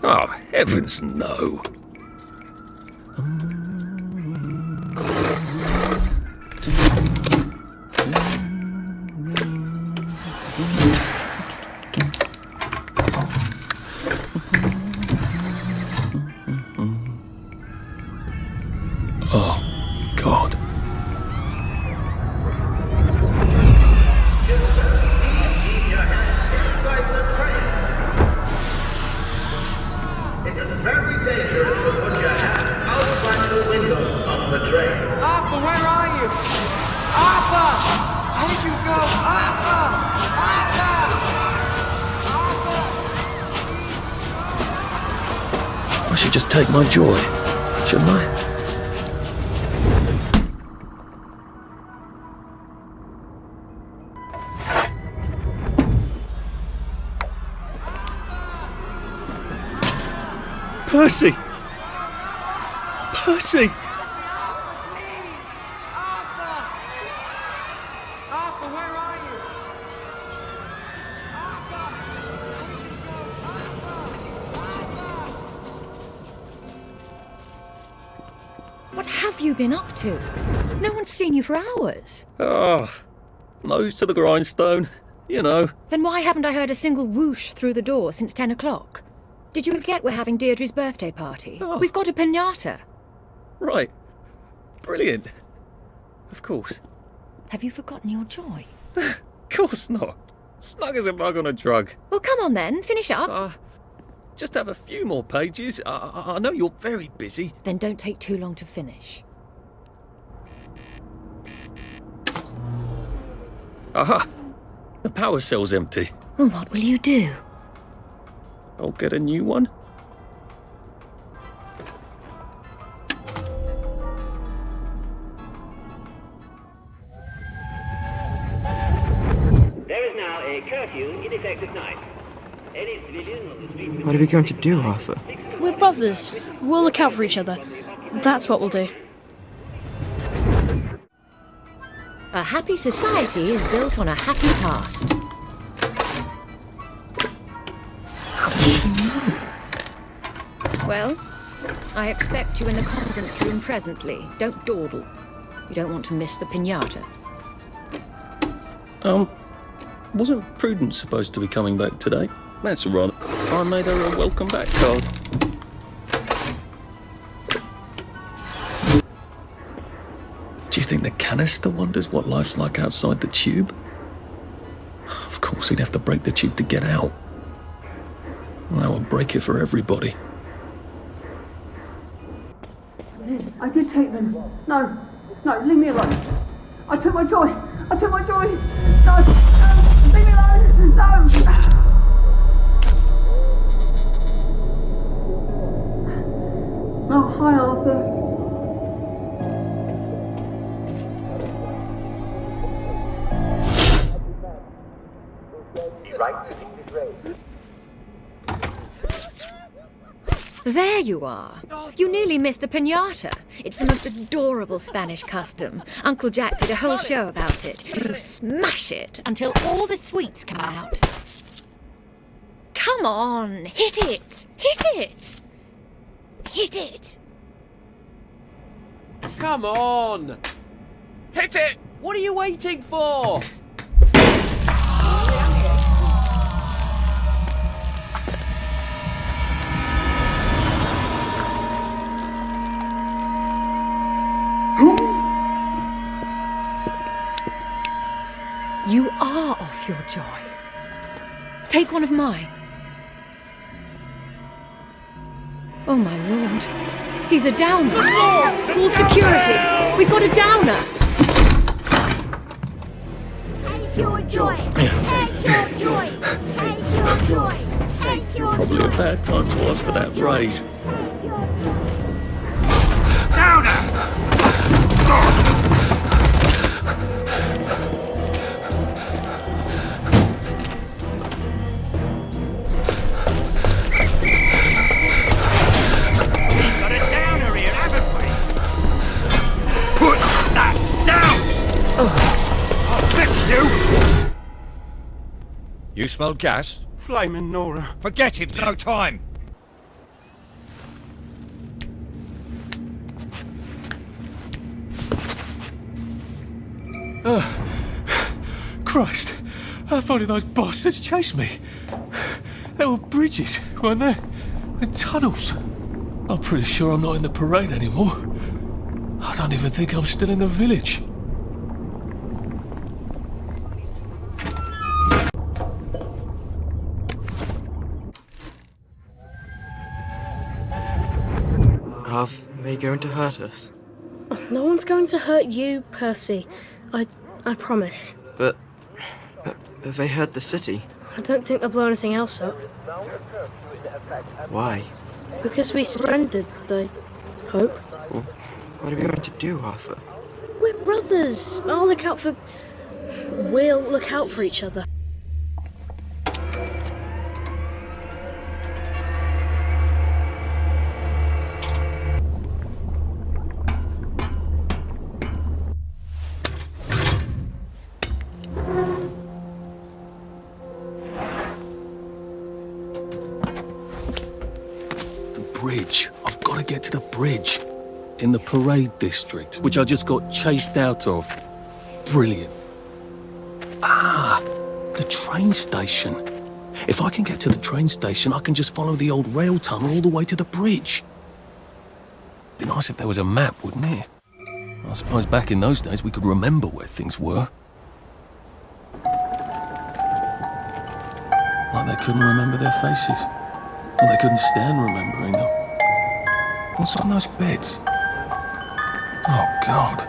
Oh, heavens no. Oh, God. It is very dangerous to put your hands outside the windows of the train. Arthur, where are you? Arthur! How did you go? Arthur! Arthur! Arthur! I should just take my joy, shouldn't I? Percy! Percy! Arthur! Arthur, where are you? Arthur! How did you go? Arthur! What have you been up to? No one's seen you for hours. Oh, nose to the grindstone, you know. Then why haven't I heard a single whoosh through the door since 10 o'clock? Did you forget we're having Deirdre's birthday party? Oh. We've got a piñata. Right. Brilliant. Of course. Have you forgotten your joy? Of course not. Snug as a bug on a drug. Well, come on then, finish up. Just have a few more pages. I know you're very busy. Then don't take too long to finish. Aha! The power cell's empty. Well, what will you do? I'll get a new one. There is now a curfew in effect at night. Any civilian on the street... What are we going to do, Arthur? We're brothers. We'll look out for each other. That's what we'll do. A happy society is built on a happy past. Well, I expect you in the conference room presently. Don't dawdle. You don't want to miss the piñata. Wasn't Prudence supposed to be coming back today? That's all right. I made her a welcome back card. Do you think the canister wonders what life's like outside the tube? Of course, he'd have to break the tube to get out. That would break it for everybody. I did take them. No, leave me alone. I took my joy. No, leave me alone. No. Oh, hi, Arthur. There you are. You nearly missed the piñata. It's the most adorable Spanish custom. Uncle Jack did a whole show about it. You smash it until all the sweets come out. Come on, hit it! Hit it! Hit it! Come on! Hit it! What are you waiting for? You are off your joy. Take one of mine. Oh, my lord. He's a downer. Call security. We've got a downer. Take your joy. Take your joy. Take your joy. Take your Probably joy. a bad time to ask for that raise. Take your joy. Downer! You smelled gas? Flaming Nora. Forget it, no time! Christ, how far did those bastards chase me? There were bridges, weren't there? And tunnels. I'm pretty sure I'm not in the parade anymore. I don't even think I'm still in the village. Are they going to hurt us? No one's going to hurt you, Percy. I promise. But have they hurt the city? I don't think they'll blow anything else up. Why? Because we surrendered, I hope. Well, what are we going to do, Arthur? We're brothers. We'll look out for each other. Bridge. I've got to get to the bridge. In the parade district, which I just got chased out of. Brilliant. Ah, the train station. If I can get to the train station, I can just follow the old rail tunnel all the way to the bridge. Be nice if there was a map, wouldn't it? I suppose back in those days we could remember where things were. Like they couldn't remember their faces. Or they couldn't stand remembering them. What's on those beds? Oh, God.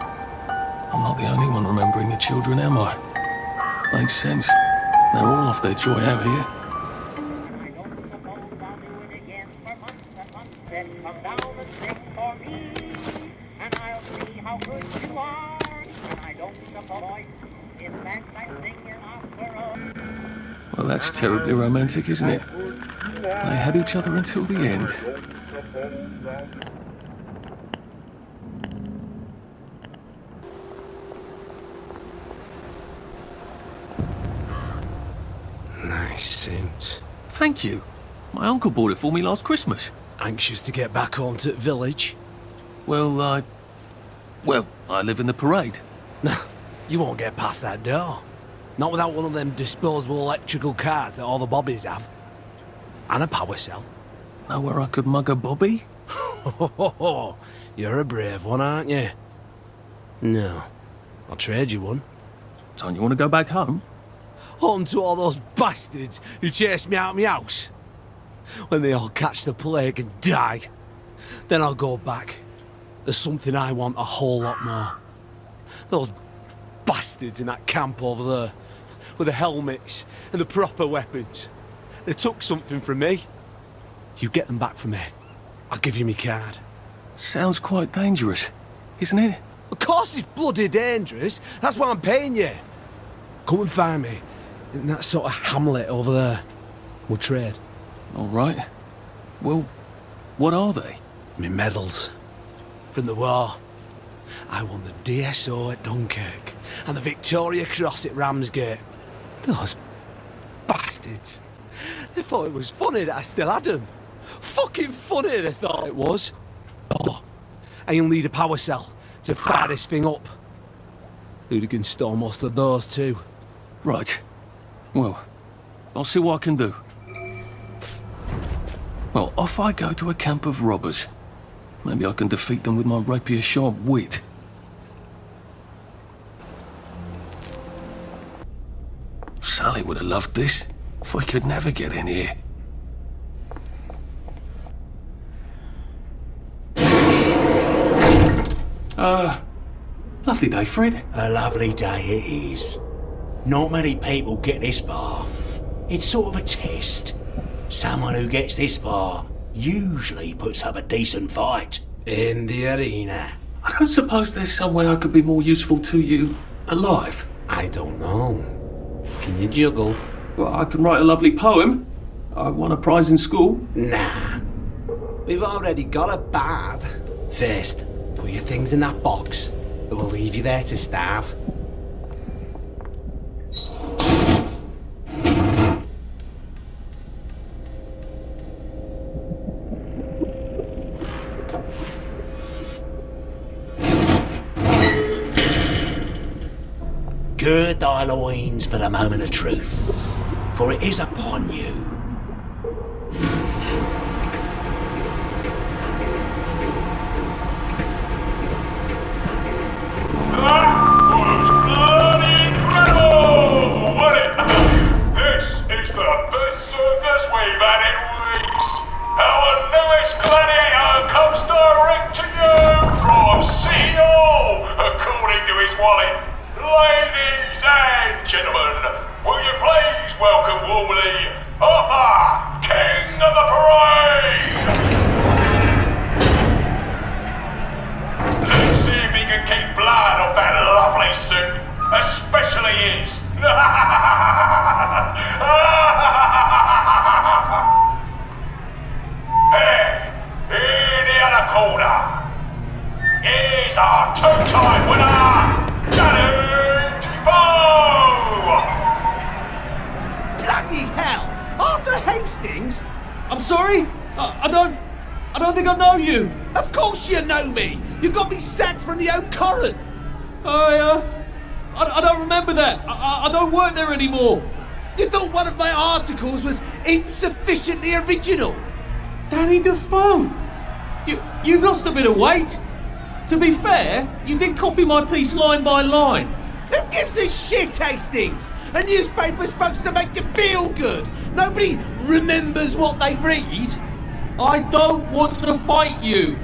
I'm not the only one remembering the children, am I? Makes sense. They're all off their joy out here. Well, that's terribly romantic, isn't it? They had each other until the end. Nice suit. Thank you. My uncle bought it for me last Christmas. Anxious to get back home to the village? Well, I live in the parade. You won't get past that door. Not without one of them disposable electrical cars that all the bobbies have. And a power cell. Know where I could mug a bobby? You're a brave one, aren't you? No. I'll trade you one. Don't you want to go back home? Home to all those bastards who chased me out of my house. When they all catch the plague and die, then I'll go back. There's something I want a whole lot more. Those bastards in that camp over there, with the helmets and the proper weapons. They took something from me. You get them back from me, I'll give you my card. Sounds quite dangerous, isn't it? Of course it's bloody dangerous. That's why I'm paying you. Come and find me in that sort of hamlet over there. We'll trade. All right. Well, what are they? My medals. From the war. I won the DSO at Dunkirk and the Victoria Cross at Ramsgate. Those bastards. They thought it was funny that I still had them. Fucking funny they thought it was. Oh, and you'll need a power cell to fire this thing up. Hooligans stole most of those too. Right. Well, I'll see what I can do. Well, off I go to a camp of robbers. Maybe I can defeat them with my rapier-sharp wit. Sally would have loved this. We could never get in here. Lovely day, Fred. A lovely day it is. Not many people get this far. It's sort of a test. Someone who gets this far usually puts up a decent fight. In the arena. I don't suppose there's some way I could be more useful to you alive. I don't know. Can you juggle? Well, I can write a lovely poem. I won a prize in school. Nah. We've already got a bard. First, put your things in that box. It will leave you there to starve. gird thy loins for the moment of truth, for it is upon you. That was bloody incredible, wasn't it? This is the best circus we've had in weeks. Our newest gladiator comes direct to you from City Hall, according to his wallet. Ladies and gentlemen, will you please welcome warmly Arthur, King of the Parade! Let's see if he can keep blood off that lovely suit, especially his. Hey, in the other corner, is our two-time winner, Danny Defoe! Bloody hell! Arthur Hastings? I'm sorry? I don't think I know you. Of course you know me. You got me sacked from the Oak Current. I don't remember that. I don't work there anymore. You thought one of my articles was insufficiently original? Danny Defoe? You've lost a bit of weight. To be fair, you did copy my piece line by line. Who gives a shit, Hastings? A newspaper's supposed to make you feel good. Nobody remembers what they read. I don't want to fight you.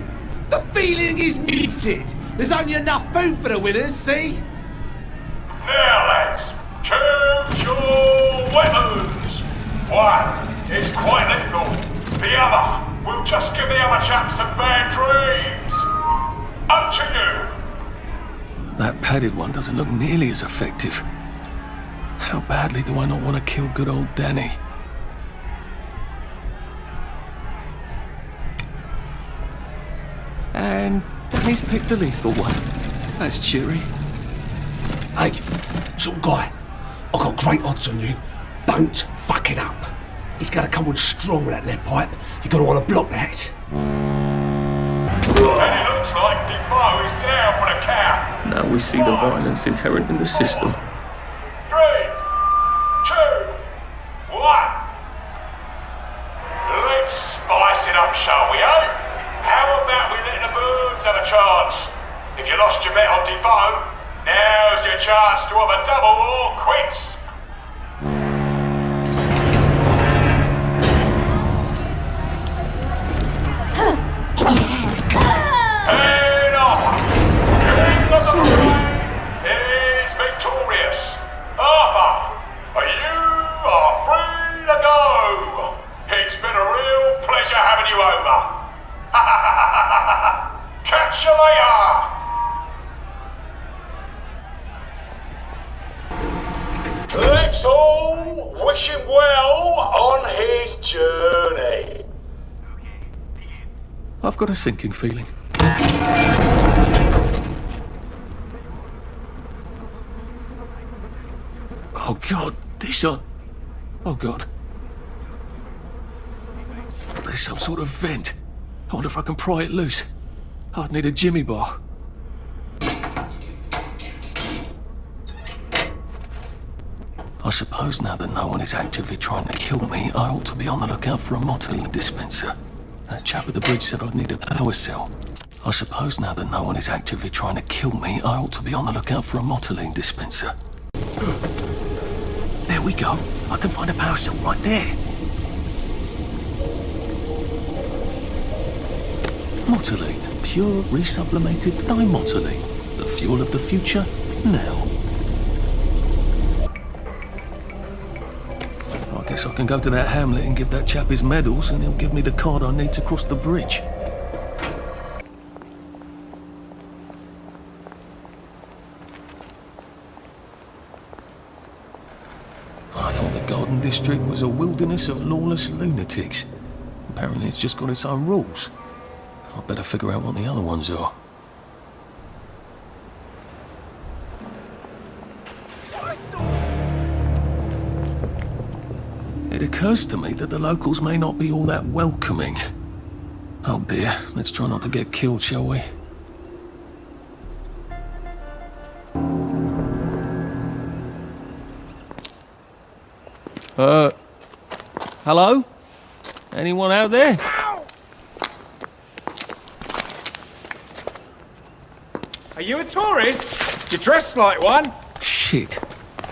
The feeling is muted. There's only enough food for the winners, see? Now lads, choose your weapons. One is quite lethal. The other will just give the other chap some bad dreams. Up to you. That padded one doesn't look nearly as effective. How badly do I not want to kill good old Danny? And Danny's picked the lethal one. That's cheery. Hey, some guy, I've got great odds on you. Don't fuck it up. He's gonna come on strong with that lead pipe. You're gonna want to block that. And it looks like Defoe is down for the count. Now we see the violence inherent in the system. 3, 2, 1. Let's spice it up, shall we, eh? How about we let the birds have a chance? If you lost your bet on Defoe, now's your chance to have a double or quits. And Arthur, King of the Parade, is victorious. Arthur, you are free to go. It's been a real pleasure having you over. Catch you later. Let's all wish him well on his journey. I've got a sinking feeling. Oh God, this on. Oh God. There's some sort of vent. I wonder if I can pry it loose. I'd need a jimmy bar. I suppose now that no one is actively trying to kill me, I ought to be on the lookout for a Mottling dispenser. That chap at the bridge said I'd need a power cell. I suppose now that no one is actively trying to kill me, I ought to be on the lookout for a Mottling dispenser. There we go. I can find a power cell right there. Mottling, pure resublimated dimottling. The fuel of the future, now. I guess I can go to that hamlet and give that chap his medals, and he'll give me the card I need to cross the bridge. I thought the Garden District was a wilderness of lawless lunatics. Apparently it's just got its own rules. I'd better figure out what the other ones are. It occurs to me that the locals may not be all that welcoming. Oh dear, let's try not to get killed, shall we? Hello? Anyone out there? Are you a tourist? You're dressed like one. Shit.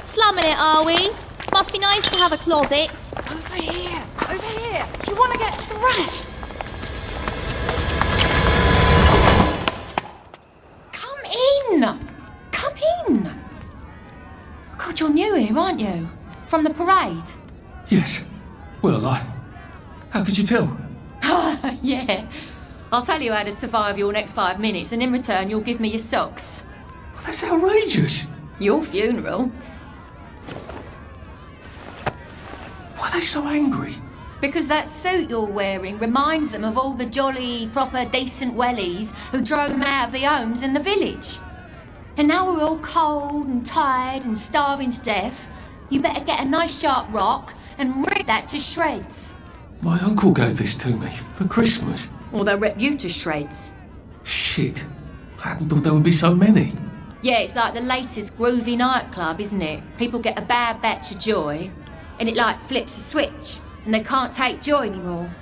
Slumming it, are we? Must be nice to have a closet. Over here! Over here! Do you want to get thrashed? Come in! Come in! God, you're new here, aren't you? From the parade? Yes. Well, how could you tell? Yeah. I'll tell you how to survive your next 5 minutes, and in return you'll give me your socks. Well, that's outrageous. Your funeral. Why are they so angry? Because that suit you're wearing reminds them of all the jolly, proper, decent wellies who drove them out of their homes in the village. And now we're all cold and tired and starving to death. You better get a nice sharp rock and rip that to shreds. My uncle gave this to me for Christmas. Or they'll rip you to shreds. Shit. I hadn't thought there would be so many. Yeah, it's like the latest groovy nightclub, isn't it? People get a bad batch of joy, and it like flips a switch, and they can't take joy anymore.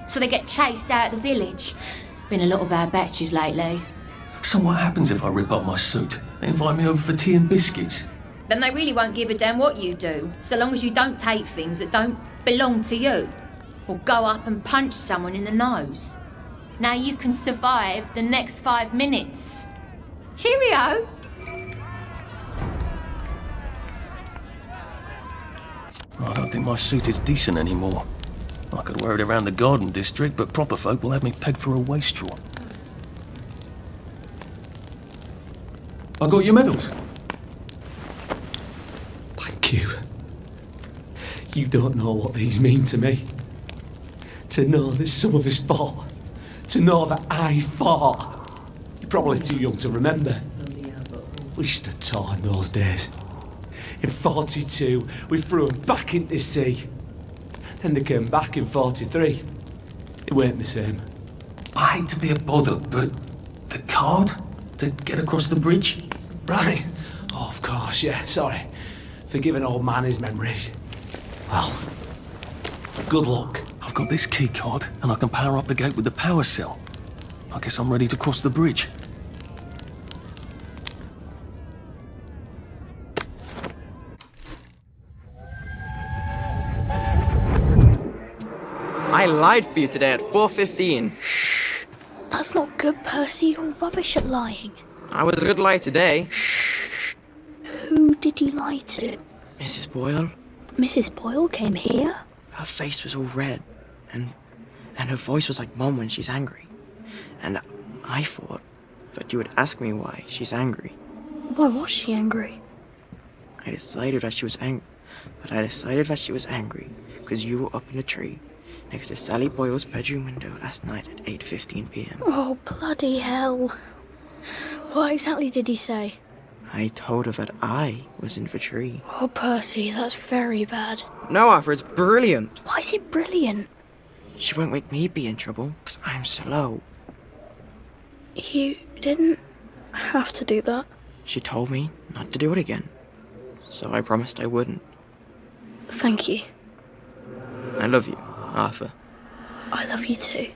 So they get chased out of the village. Been a lot of bad batches lately. So what happens if I rip up my suit? They invite me over for tea and biscuits. Then they really won't give a damn what you do, so long as you don't take things that don't belong to you. Or go up and punch someone in the nose. Now you can survive the next 5 minutes. Cheerio! I don't think my suit is decent anymore. I could wear it around the garden district, but proper folk will have me pegged for a wastrel. I got your medals. Thank you. You don't know what these mean to me. To know that some of us fought. To know that I fought. You're probably too young to remember. We stood tall in those days. In 42, we threw them back into the sea. Then they came back in 43. It weren't the same. I hate to be a bother, but the card to get across the bridge? Right. Oh, of course, yeah, sorry. Forgive an old man his memories. Well, good luck. I've got this key card, and I can power up the gate with the power cell. I guess I'm ready to cross the bridge. I lied for you today at 4:15. Shh. That's not good, Percy. You're rubbish at lying. I was a good liar today. Who did you lie to? Mrs. Boyle. Mrs. Boyle came here? Her face was all red, and her voice was like Mom when she's angry. And I thought that you would ask me why she's angry. Why was she angry? I decided that she was angry because you were up in a tree next to Sally Boyle's bedroom window last night at 8:15 p.m. Oh, bloody hell. What exactly did he say? I told her that I was in the tree. Oh, Percy, that's very bad. No, Arthur, it's brilliant. Why is it brilliant? She won't make me be in trouble, because I'm slow. You didn't have to do that. She told me not to do it again, so I promised I wouldn't. Thank you. I love you, Arthur. I love you too.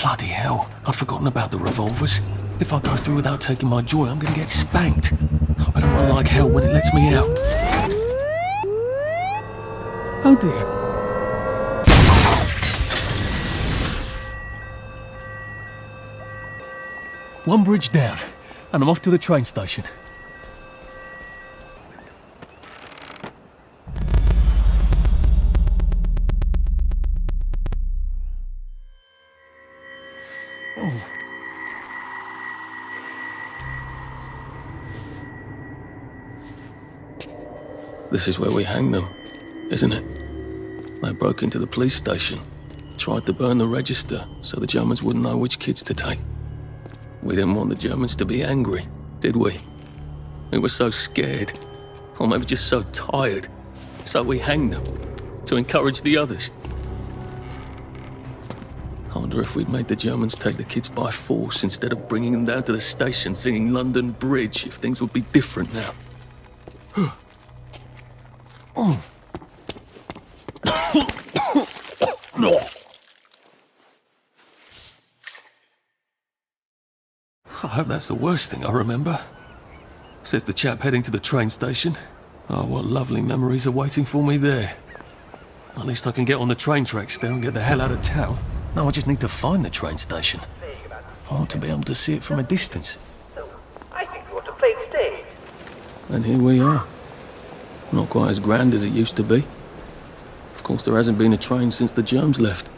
Bloody hell, I'd forgotten about the revolvers. If I go through without taking my joy, I'm gonna get spanked. I better run like hell when it lets me out. Oh dear. One bridge down, and I'm off to the train station. This is where we hang them, isn't it? They broke into the police station, tried to burn the register so the Germans wouldn't know which kids to take. We didn't want the Germans to be angry, did we? We were so scared, or maybe just so tired, so we hanged them. to encourage the others. I wonder if we'd made the Germans take the kids by force instead of bringing them down to the station singing London Bridge, if things would be different now. I hope that's the worst thing I remember. Says the chap heading to the train station. Oh, what lovely memories are waiting for me there. At least I can get on the train tracks there and get the hell out of town. No, I just need to find the train station. I want to be able to see it from a distance. I think you ought to play it stage. And here we are. Not quite as grand as it used to be. Of course, there hasn't been a train since the Germs left.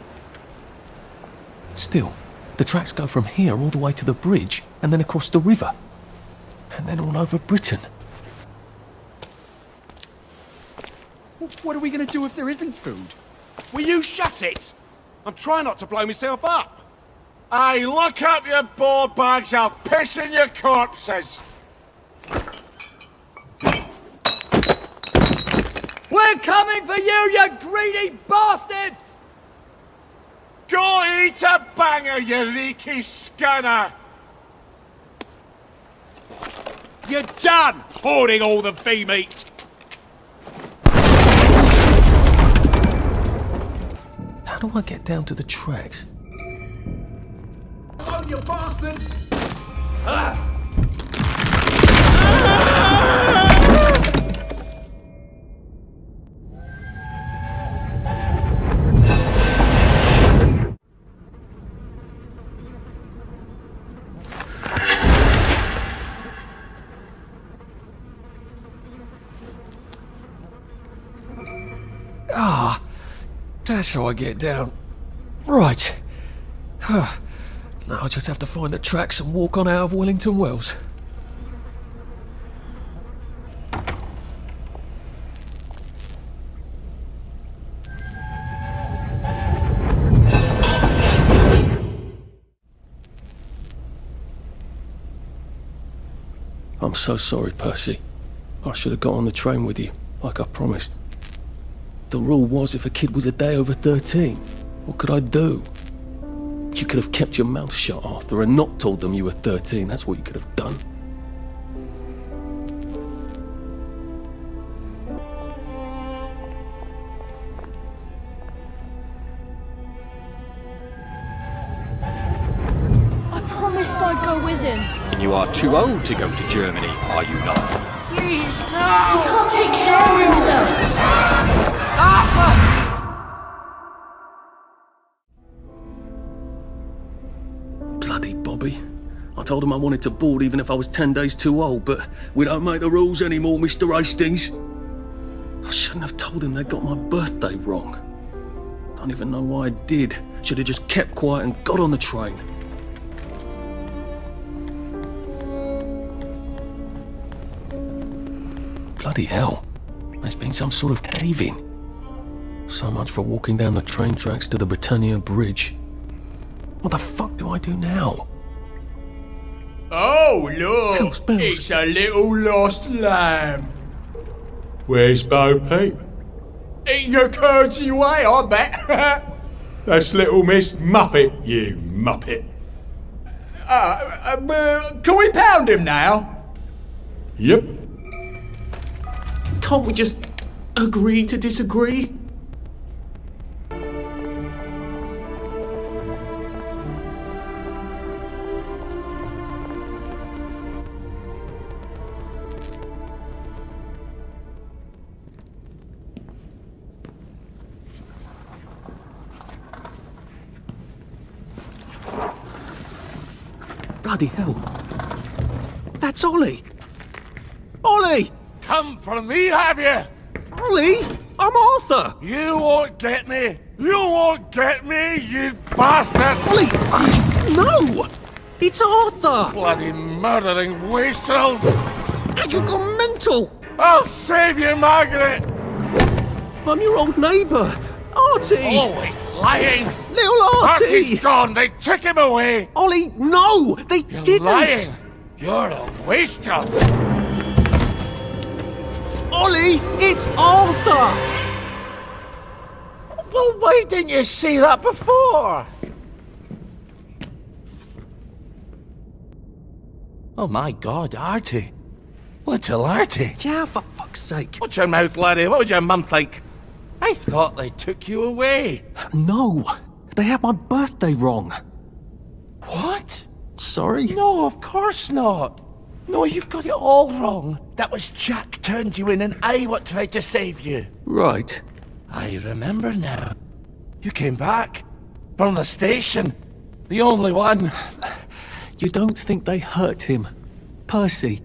Still, the tracks go from here all the way to the bridge, and then across the river. And then all over Britain. What are we going to do if there isn't food? Will you shut it? I'm trying not to blow myself up. Aye, look up your board bags, I'll piss in your corpses. We're coming for you, you greedy bastard! Go eat a banger, you leaky scanner! You're done hoarding all the V-meat! How do I get down to the tracks? Oh, you bastard! Ah, that's how I get down. Right. Now I just have to find the tracks and walk on out of Wellington Wells. I'm so sorry, Percy. I should have got on the train with you, like I promised. The rule was if a kid was a day over 13, what could I do? You could have kept your mouth shut, Arthur, and not told them you were 13. That's what you could have done. I promised I'd go with him. And you are too old to go to Germany, are you not? Please, no! He can't take care of himself. Arthur! Bloody Bobby. I told him I wanted to board even if I was 10 days too old, but we don't make the rules anymore, Mr. Hastings. I shouldn't have told him they got my birthday wrong. Don't even know why I did. Should have just kept quiet and got on the train. Bloody hell. There's been some sort of cave-in. So much for walking down the train tracks to the Britannia Bridge. What the fuck do I do now? Oh, look! It's a little lost lamb. Where's Bo Peep? Eating her curdsy way, I bet. That's little Miss Muppet, you muppet. Can we pound him now? Yep. Can't we just agree to disagree? Bloody hell. That's Ollie! Ollie! Come for me, have you? Ollie! I'm Arthur! You won't get me! You won't get me, you bastards! Ollie! No! It's Arthur! Bloody murdering wastrels! You gone mental! I'll save you, Margaret! I'm your old neighbour, Artie! Always lying! Little Artie! Artie's gone, they took him away! Ollie, no! They You're didn't! lying! You're a wastrel! Ollie, it's Arthur! Well, why didn't you say that before? Oh my God, Artie. Little Artie. Yeah, for fuck's sake. Watch your mouth, laddie. What would your mum think? I thought they took you away. No, they had my birthday wrong. What? Sorry? No, of course not. No, you've got it all wrong. That was Jack turned you in and I what tried to save you. Right. I remember now. You came back. From the station. The only one. You don't think they hurt him? Percy?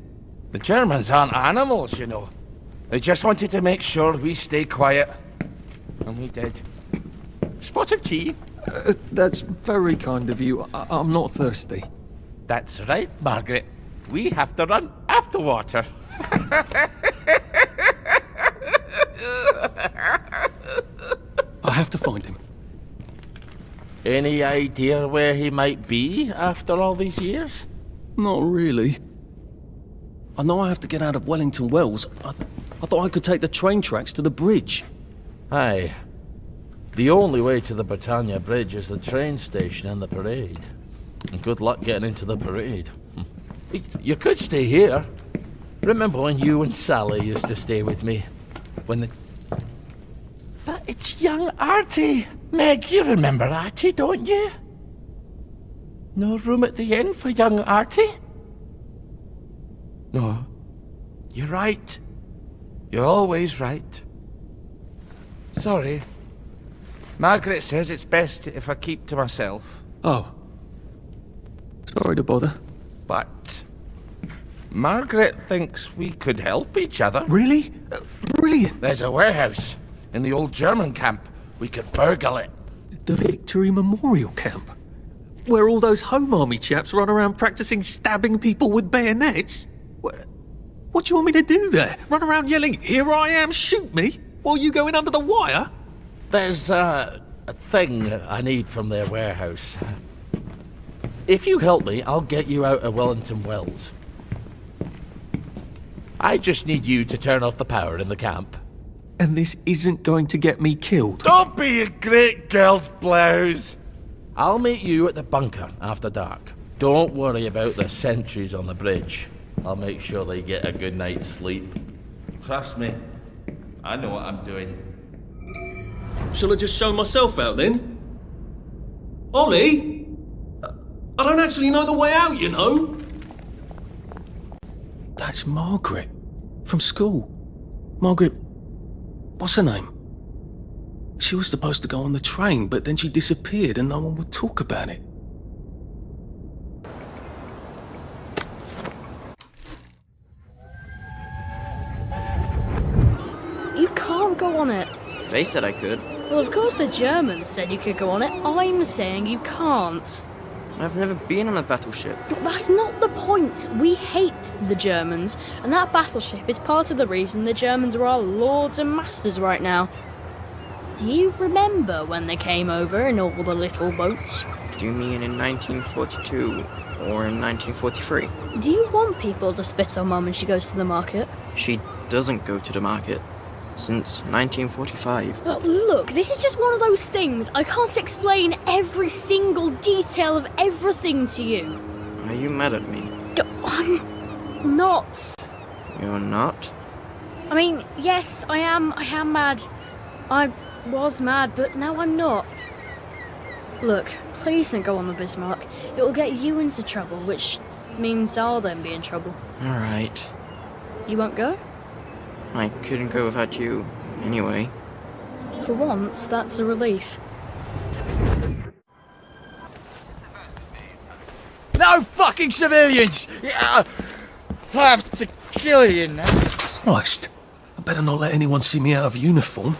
The Germans aren't animals, you know. They just wanted to make sure we stay quiet. And we did. Spot of tea? That's very kind of you. I'm not thirsty. That's right, Margaret. We have to run after water. I have to find him. Any idea where he might be after all these years? Not really. I know I have to get out of Wellington Wells. I thought I could take the train tracks to the bridge. Aye. The only way to the Britannia Bridge is the train station and the parade. And good luck getting into the parade. You could stay here. Remember when you and Sally used to stay with me? But it's young Artie. Meg, you remember Artie, don't you? No room at the inn for young Artie? No. You're right. You're always right. Sorry. Margaret says it's best if I keep to myself. Oh. Sorry to bother. But Margaret thinks we could help each other. Really? Brilliant. There's a warehouse in the old German camp. We could burgle it. The Victory Memorial Camp? Where all those Home Army chaps run around practicing stabbing people with bayonets? What do you want me to do there? Run around yelling, "Here I am, shoot me," while you go in under the wire? There's a thing I need from their warehouse. If you help me, I'll get you out of Wellington Wells. I just need you to turn off the power in the camp. And this isn't going to get me killed? Don't be a great girl's blouse. I'll meet you at the bunker after dark. Don't worry about the sentries on the bridge. I'll make sure they get a good night's sleep. Trust me, I know what I'm doing. Shall I just show myself out then? Ollie? I don't actually know the way out, you know. That's Margaret. From school. Margaret... what's her name? She was supposed to go on the train, but then she disappeared and no one would talk about it. You can't go on it. They said I could. Well, of course the Germans said you could go on it. I'm saying you can't. I've never been on a battleship. But that's not the point. We hate the Germans, and that battleship is part of the reason the Germans are our lords and masters right now. Do you remember when they came over in all the little boats? Do you mean in 1942 or in 1943? Do you want people to spit on Mum when she goes to the market? She doesn't go to the market. Since 1945. But look, this is just one of those things. I can't explain every single detail of everything to you. Are you mad at me? I'm not. You're not? I mean, yes, I am mad. I was mad, but now I'm not. Look, please don't go on the Bismarck. It will get you into trouble, which means I'll then be in trouble. Alright. You won't go? I couldn't go without you, anyway. For once, that's a relief. No fucking civilians! I have to kill you now. Christ, I better not let anyone see me out of uniform.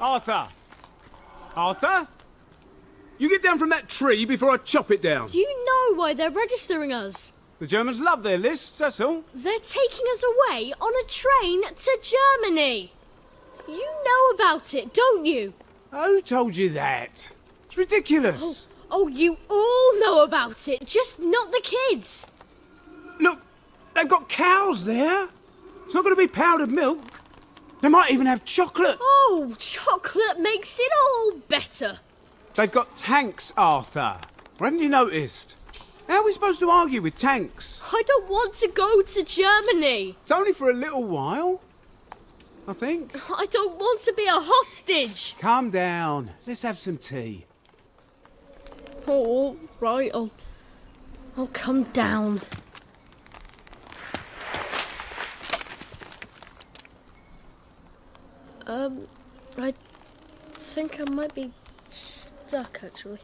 Arthur! Arthur? You get down from that tree before I chop it down. Do you know why they're registering us? The Germans love their lists, that's all. They're taking us away on a train to Germany. You know about it, don't you? Who told you that? It's ridiculous. Oh, you all know about it, just not the kids. Look, they've got cows there. It's not going to be powdered milk. They might even have chocolate. Oh, chocolate makes it all better. They've got tanks, Arthur. Haven't you noticed? How are we supposed to argue with tanks? I don't want to go to Germany. It's only for a little while, I think. I don't want to be a hostage. Calm down. Let's have some tea. Oh, all right. I'll come down. I think I might be stuck, actually.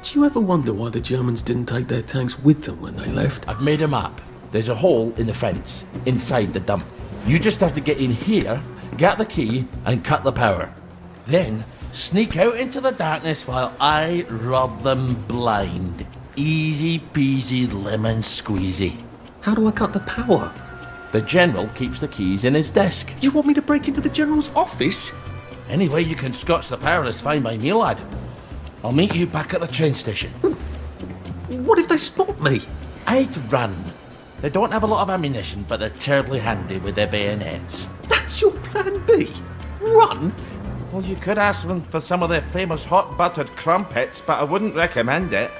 Do you ever wonder why the Germans didn't take their tanks with them when they left? I've made a map. There's a hole in the fence, inside the dump. You just have to get in here, get the key, and cut the power. Then, sneak out into the darkness while I rob them blind. Easy peasy lemon squeezy. How do I cut the power? The General keeps the keys in his desk. You want me to break into the General's office? Any way you can scotch the power is fine by me, lad. I'll meet you back at the train station. What if they spot me? I'd run. They don't have a lot of ammunition, but they're terribly handy with their bayonets. That's your plan B? Run? Well, you could ask them for some of their famous hot buttered crumpets, but I wouldn't recommend it.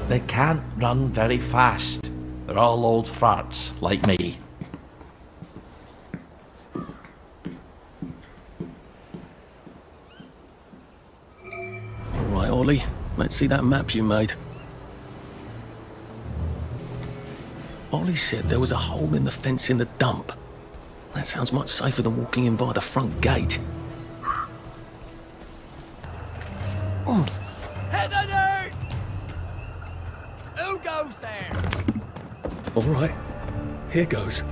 They can't run very fast. They're all old farts, like me. Right, Ollie, let's see that map you made. Ollie said there was a hole in the fence in the dump. That sounds much safer than walking in by the front gate. Oh. Heather! Who goes there? All right, here goes.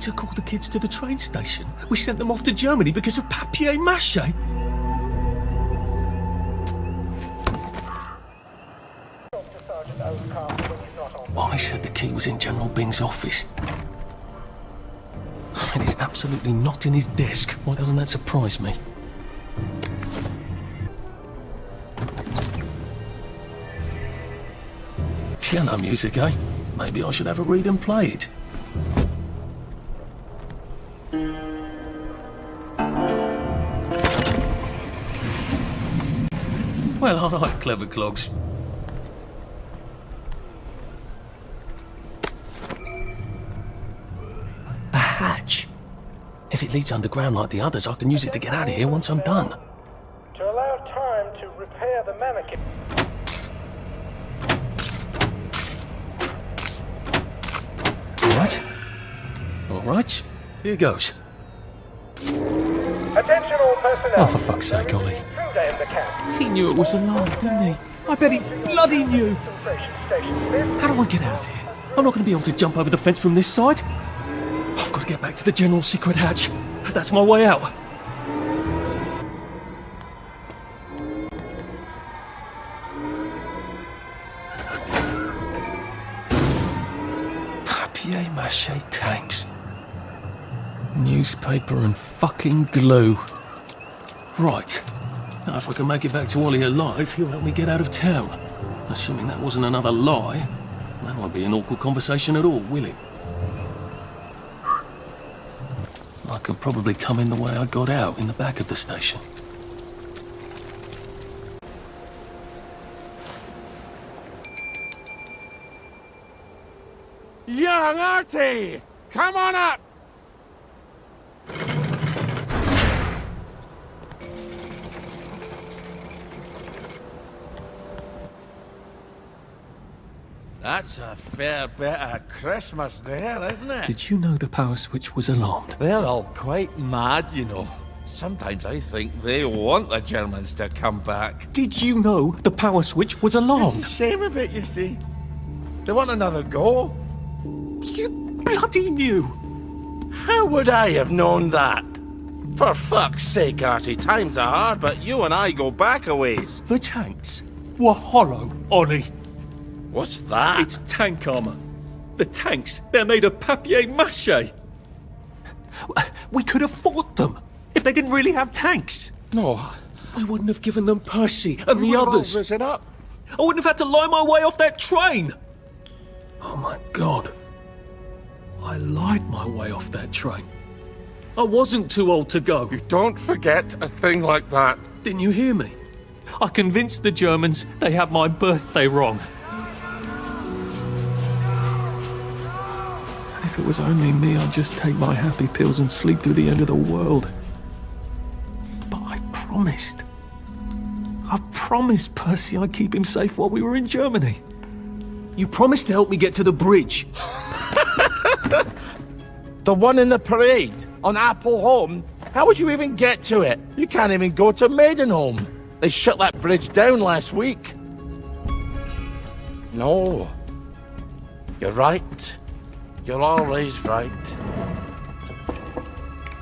Took all the kids to the train station. We sent them off to Germany because of papier-mâché. Ollie said the key was in General Bing's office. And it's absolutely not in his desk. Why doesn't that surprise me? Piano music, eh? Maybe I should have a read and play it. Well, all right, clever clogs. A hatch. If it leads underground like the others, I can use it to get out of here once I'm done. To allow time to repair the mannequin. All right. Here goes. Attention all personnel. Oh, for fuck's sake, Ollie. He knew it was a lie, didn't he? I bet he bloody knew. How do I get out of here? I'm not going to be able to jump over the fence from this side. I've got to get back to the General's secret hatch. That's my way out. Papier-mâché tanks. Newspaper and fucking glue. Right. Now, if I can make it back to Ollie alive, he'll help me get out of town. Assuming that wasn't another lie, that won't be an awkward conversation at all, will it? I can probably come in the way I got out, in the back of the station. Young Artie! Come on up! That's a fair bit of Christmas there, isn't it? Did you know the power switch was alarmed? They're all quite mad, you know. Sometimes I think they want the Germans to come back. Did you know the power switch was alarmed? It's a shame of it, you see. They want another go. You bloody knew! How would I have known that? For fuck's sake, Artie, times are hard, but you and I go back a ways. The tanks were hollow, Ollie. What's that? It's tank armour. The tanks, they're made of papier-mâché. We could have fought them if they didn't really have tanks. No. We wouldn't have given them Percy and the others. It up. I wouldn't have had to lie my way off that train. Oh my God. I lied my way off that train. I wasn't too old to go. You don't forget a thing like that. Didn't you hear me? I convinced the Germans they had my birthday wrong. If it was only me, I'd just take my happy pills and sleep through the end of the world. But I promised. I promised Percy I'd keep him safe while we were in Germany. You promised to help me get to the bridge. The one in the parade on Appleholme? How would you even get to it? You can't even go to Maidenholm. They shut that bridge down last week. No. You're right. You're always right.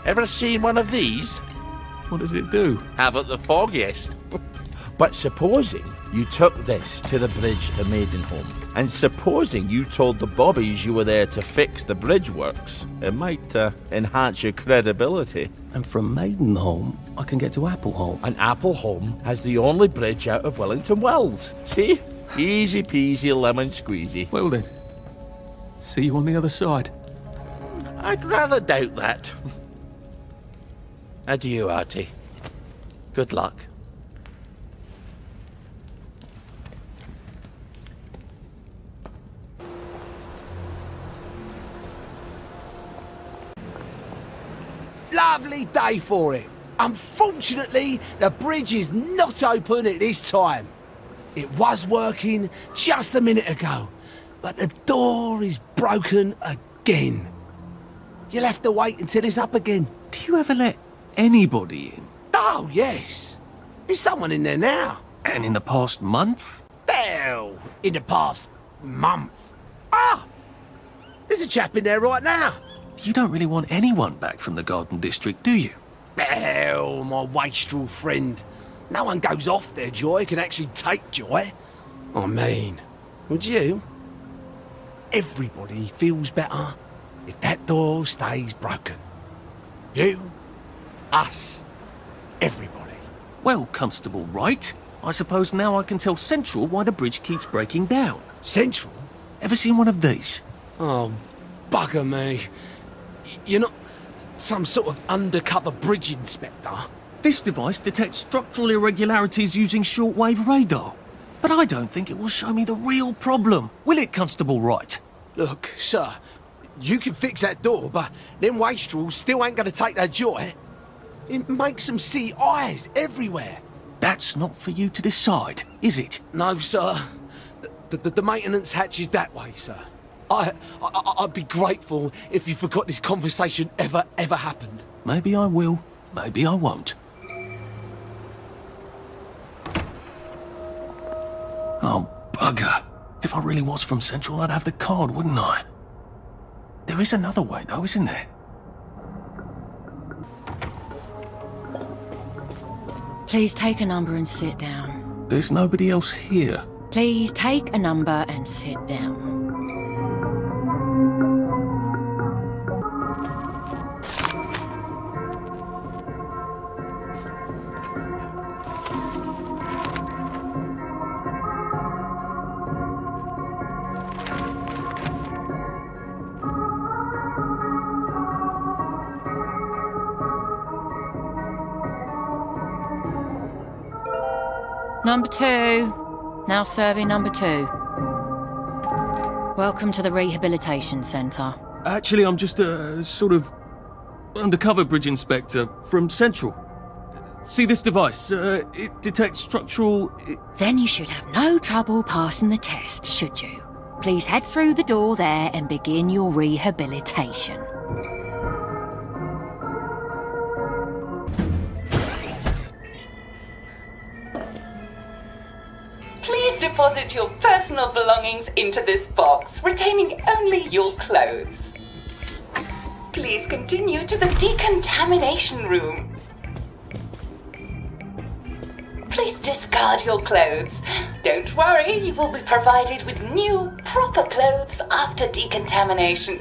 Ever seen one of these? What does it do? Haven't the foggiest. But supposing you took this to the bridge to Maidenholm, and supposing you told the bobbies you were there to fix the bridge works, it might enhance your credibility. And from Maidenholm, I can get to Appleholme. And Appleholme has the only bridge out of Wellington Wells. See? Easy peasy lemon squeezy. Well then, see you on the other side. I'd rather doubt that. Adieu, Artie. Good luck. Lovely day for it. Unfortunately, the bridge is not open at this time. It was working just a minute ago, but the door is broken again. You'll have to wait until it's up again. Do you ever let anybody in? Oh, yes. There's someone in there now. And in the past month? Well, in the past month. Ah! There's a chap in there right now. You don't really want anyone back from the Garden District, do you? Well, my wastrel friend. No one goes off their joy can actually take joy. I mean, would you? Everybody feels better if that door stays broken. You, us, everybody. Well, Constable Wright, I suppose now I can tell Central why the bridge keeps breaking down. Central? Ever seen one of these? Oh, bugger me. You're not some sort of undercover bridge inspector? This device detects structural irregularities using shortwave radar. But I don't think it will show me the real problem. Will it, Constable Wright? Look, sir, you can fix that door, but them wastrels still ain't gonna take their joy. It makes them see eyes everywhere. That's not for you to decide, is it? No, sir. The maintenance hatch is that way, sir. I'd be grateful if you forgot this conversation ever happened. Maybe I will, maybe I won't. Oh, bugger. If I really was from Central, I'd have the card, wouldn't I? There is another way, though, isn't there? Please take a number and sit down. There's nobody else here. Please take a number and sit down. Number 2. Now serving number 2. Welcome to the Rehabilitation Centre. Actually, I'm just a sort of undercover bridge inspector from Central. See this device? It detects structural... Then you should have no trouble passing the test, should you? Please head through the door there and begin your rehabilitation. Please deposit your personal belongings into this box, retaining only your clothes. Please continue to the decontamination room. Please discard your clothes. Don't worry, you will be provided with new, proper clothes after decontamination.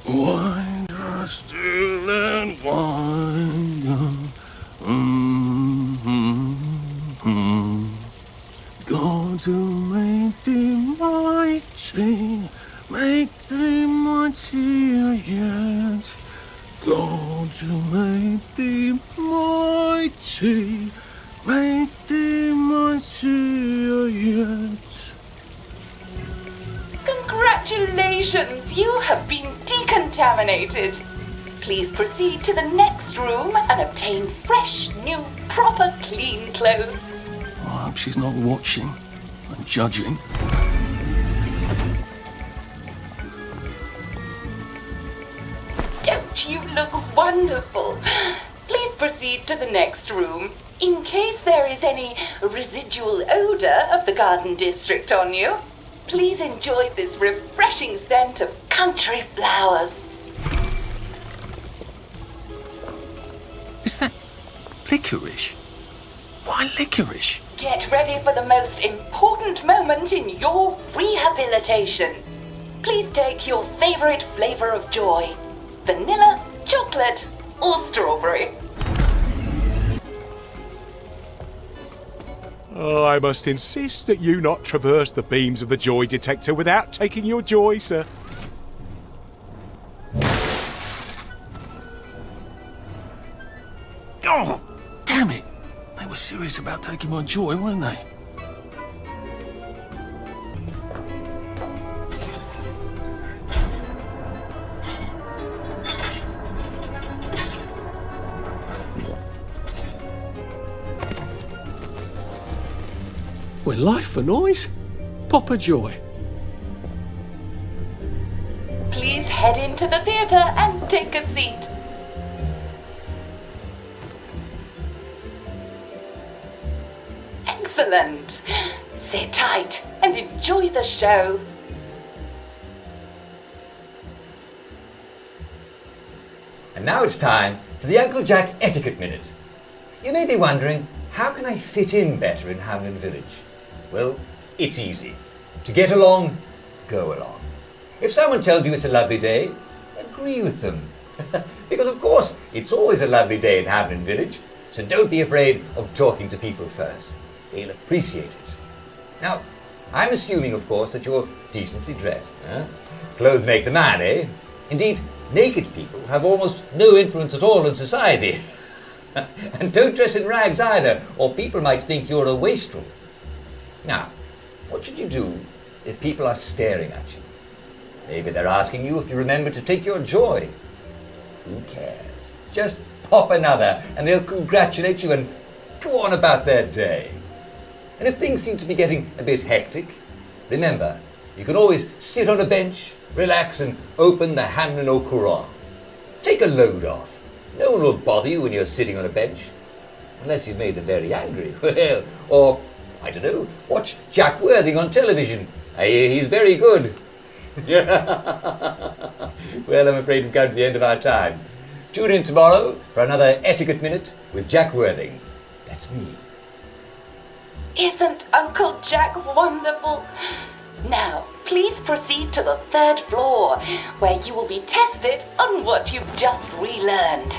Wind us still and wind God to make thee mighty, make thee mightier yet. God to make thee mighty, make thee mightier yet. Congratulations, you have been decontaminated. Please proceed to the next room and obtain fresh, new, proper, clean clothes. I hope she's not watching and judging. Don't you look wonderful? Please proceed to the next room. In case there is any residual odor of the garden district on you, please enjoy this refreshing scent of country flowers. Is that licorice? Why licorice? Get ready for the most important moment in your rehabilitation. Please take your favorite flavor of joy: vanilla, chocolate, or strawberry. I must insist that you not traverse the beams of the joy detector without taking your joy, sir. Oh, damn it! They were serious about taking my joy, weren't they? When life for noise, pop a joy. Please head into the theater and take a seat. Excellent. Sit tight and enjoy the show. And now it's time for the Uncle Jack Etiquette Minute. You may be wondering, how can I fit in better in Hamlin Village? Well, it's easy. To get along, go along. If someone tells you it's a lovely day, agree with them. Because of course, it's always a lovely day in Hamlin Village, so don't be afraid of talking to people first. They'll appreciate it. Now, I'm assuming, of course, that you're decently dressed. Clothes make the man, eh? Indeed, naked people have almost no influence at all in society. And don't dress in rags either, or people might think you're a wastrel. Now, what should you do if people are staring at you? Maybe they're asking you if you remember to take your joy. Who cares? Just pop another and they'll congratulate you and go on about their day. And if things seem to be getting a bit hectic, remember, you can always sit on a bench, relax and open the Hamlin au Courant. Take a load off. No one will bother you when you're sitting on a bench. Unless you've made them very angry. Well, or, I don't know, watch Jack Worthing on television. I hear he's very good. Well, I'm afraid we've come to the end of our time. Tune in tomorrow for another Etiquette Minute with Jack Worthing. That's me. Isn't Uncle Jack wonderful? Now, please proceed to the 3rd floor, where you will be tested on what you've just relearned.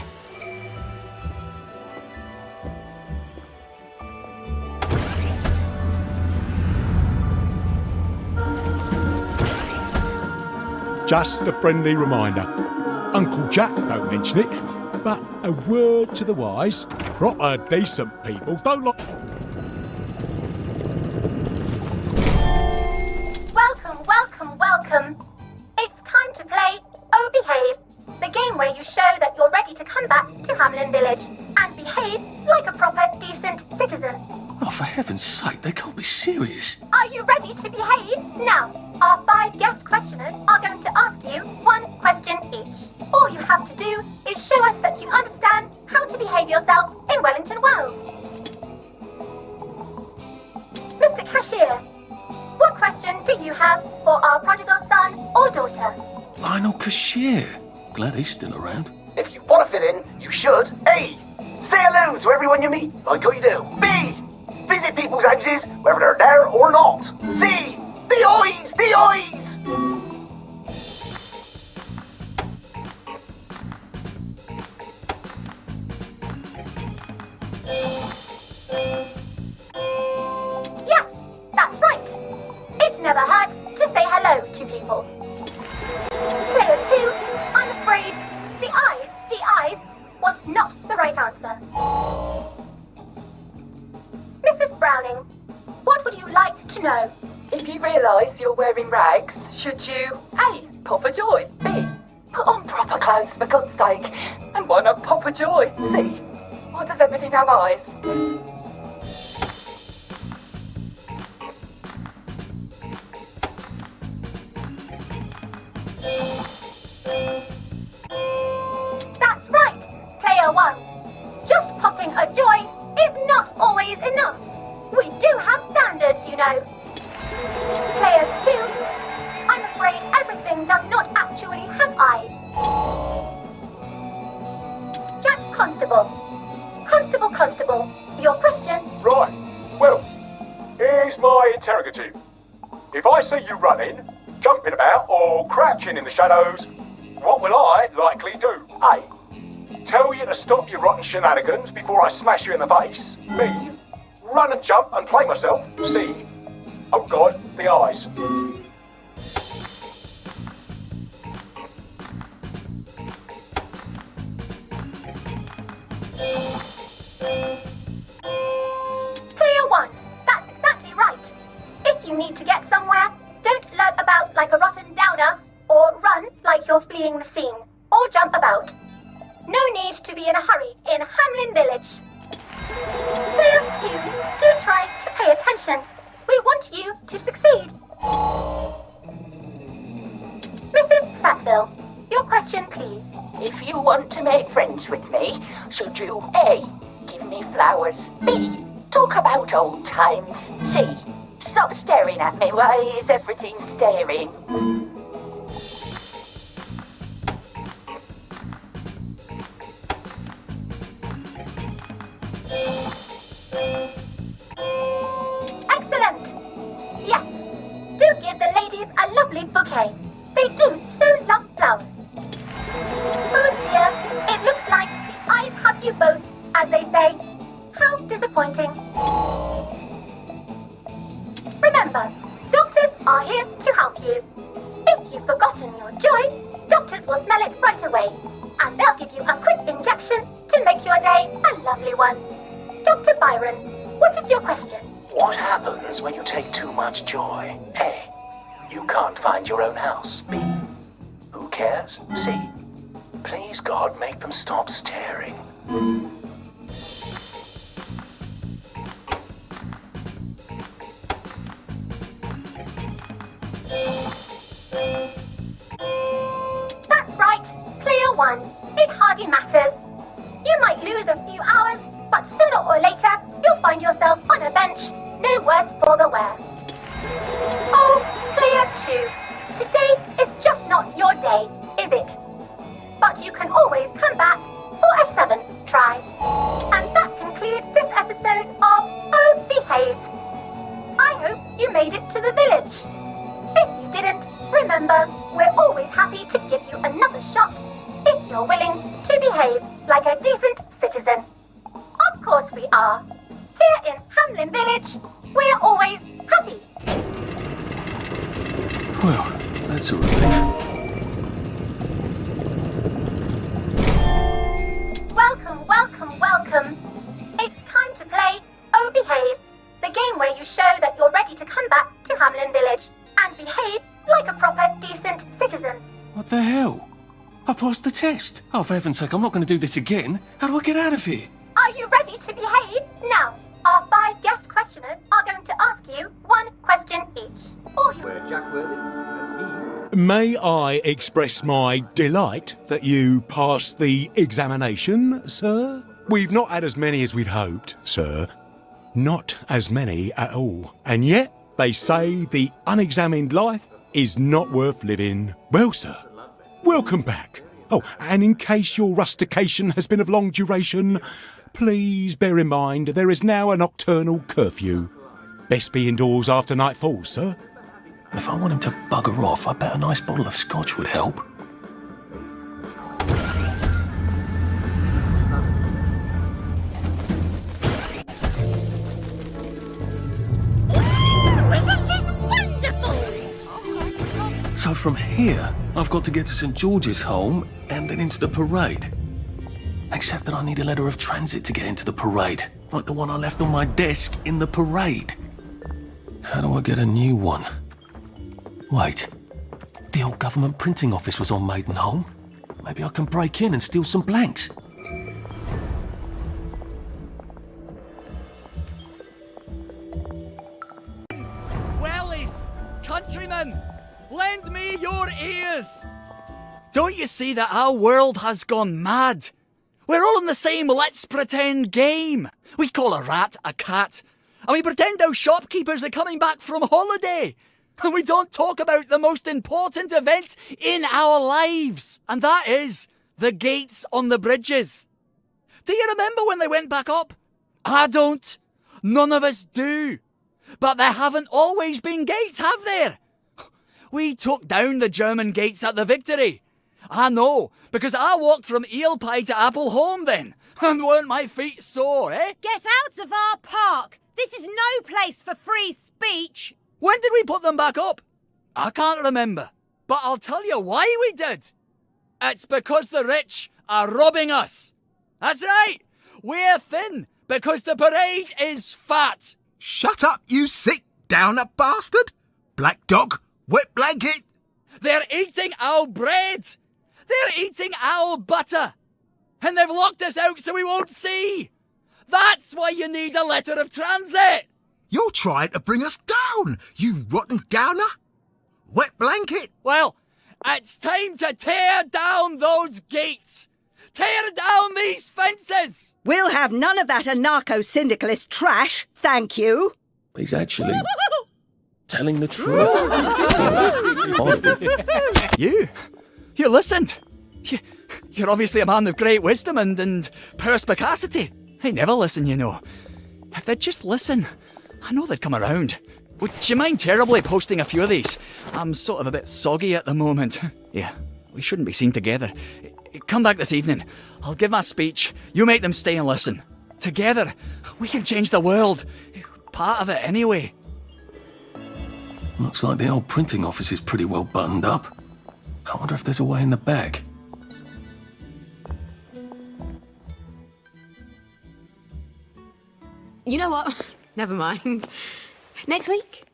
Just a friendly reminder. Uncle Jack don't mention it, but a word to the wise. Proper decent people don't like... Welcome, welcome, welcome. It's time to play Oh Behave, the game where you show that you're ready to come back to Hamlin Village and behave like a proper, decent citizen. Oh, for heaven's sake, they can't be serious. Are you ready to behave? Now, our 5 guest questioners are going to ask you 1 question each. All you have to do is show us that you understand how to behave yourself in Wellington, Wales. Mr. Cashier, what question do you have for our prodigal son or daughter? Lionel Cashier. Glad he's still around. If you want to fit in, you should. A. Say hello to everyone you meet, like how you do. B. Visit people's houses, whether they're there or not. C. The eyes! The eyes! Yes, that's right. It never hurts to say hello to people. Player 2, I'm afraid the eyes was not the right answer. Mrs. Browning, what would you like to know? If you realise you're wearing rags, should you A. pop a joy, B. put on proper clothes for God's sake, and why not pop a joy, C. why does everything have eyes? That's right, Player 1. Just popping a joy is not always enough. We do have standards, you know. Player 2, I'm afraid everything does not actually have eyes. Jack Constable. Constable, your question? Right. Well, here's my interrogative. If I see you running, jumping about, or crouching in the shadows, what will I likely do? A. Tell you to stop your rotten shenanigans before I smash you in the face. B. Run and jump and play myself. C. Oh God, the eyes. Player 1, that's exactly right. If you need to get somewhere, don't lurk about like a rotten downer, or run like you're fleeing the scene, or jump about. No need to be in a hurry in Hamlin Village. Player 2, do try to pay attention. We want you to succeed. Mrs. Sackville, your question, please. If you want to make friends with me, should you A. give me flowers, B. talk about old times, C. stop staring at me, why is everything staring? Excellent! Yes, do give the ladies a lovely bouquet. They do so love flowers. Oh dear, it looks like the eyes have you both, as they say. How disappointing. Remember, doctors are here to help you. If you've forgotten your joy, doctors will smell it right away, and they'll give you a quick injection to make your day a lovely one. Dr. Byron, what is your question? What happens when you take too much joy? A. You can't find your own house. B. Who cares? C. Please God, make them stop staring. That's right, Player 1. It hardly matters. You might lose a few hours, but sooner or later, you'll find yourself on a bench, no worse for the wear. Oh, Player 2, today is just not your day, is it? But you can always come back for a 7th try. And that concludes this episode of Oh Behave. I hope you made it to the village. If you didn't, remember, we're always happy to give you another shot if you're willing to behave like a decent citizen. Of course we are. Here in Hamlin Village, we're always happy. Well, that's a relief. Welcome. It's time to play Oh Behave, the game where you show that you're ready to come back to Hamlin Village and behave like a proper, decent citizen. What the hell? I passed the test. Oh, for heaven's sake, I'm not going to do this again. How do I get out of here? Are you ready to behave? Now, our 5 guest questioners are going to ask you 1 question each. All you... May I express my delight that you passed the examination, sir? We've not had as many as we'd hoped, sir. Not as many at all. And yet, they say the unexamined life is not worth living. Well, sir, welcome back. Oh, and in case your rustication has been of long duration, please bear in mind there is now a nocturnal curfew. Best be indoors after nightfall, sir. If I want him to bugger off, I bet a nice bottle of scotch would help. So from here, I've got to get to St. George's home and then into the parade. Except that I need a letter of transit to get into the parade, like the one I left on my desk in the parade. How do I get a new one? Wait, the old government printing office was on Maidenholm. Maybe I can break in and steal some blanks. Wellies, countrymen, lend me your ears. Don't you see that our world has gone mad? We're all in the same let's pretend game. We call a rat a cat, and we pretend our shopkeepers are coming back from holiday. And we don't talk about the most important event in our lives, and that is the gates on the bridges. Do you remember when they went back up? I don't. None of us do. But there haven't always been gates, have there? We took down the German gates at the Victory. I know, because I walked from Eel Pie to Appleholme then, and weren't my feet sore, eh? Get out of our park! This is no place for free speech! When did we put them back up? I can't remember, but I'll tell you why we did. It's because the rich are robbing us. That's right, we're thin because the parade is fat. Shut up, you sick downer bastard! Black dog, wet blanket! They're eating our bread! They're eating our butter! And they've locked us out so we won't see! That's why you need a letter of transit! You're trying to bring us down, you rotten downer! Wet blanket! Well, it's time to tear down those gates! Tear down these fences! We'll have none of that anarcho-syndicalist trash, thank you. He's actually telling the truth. You listened. You're obviously a man of great wisdom and perspicacity. They never listen, you know. If they'd just listen, I know they'd come around. Would you mind terribly posting a few of these? I'm sort of a bit soggy at the moment. Yeah, we shouldn't be seen together. Come back this evening. I'll give my speech. You make them stay and listen. Together, we can change the world. Part of it, anyway. Looks like the old printing office is pretty well buttoned up. I wonder if there's a way in the back. You know what? Never mind. Next week?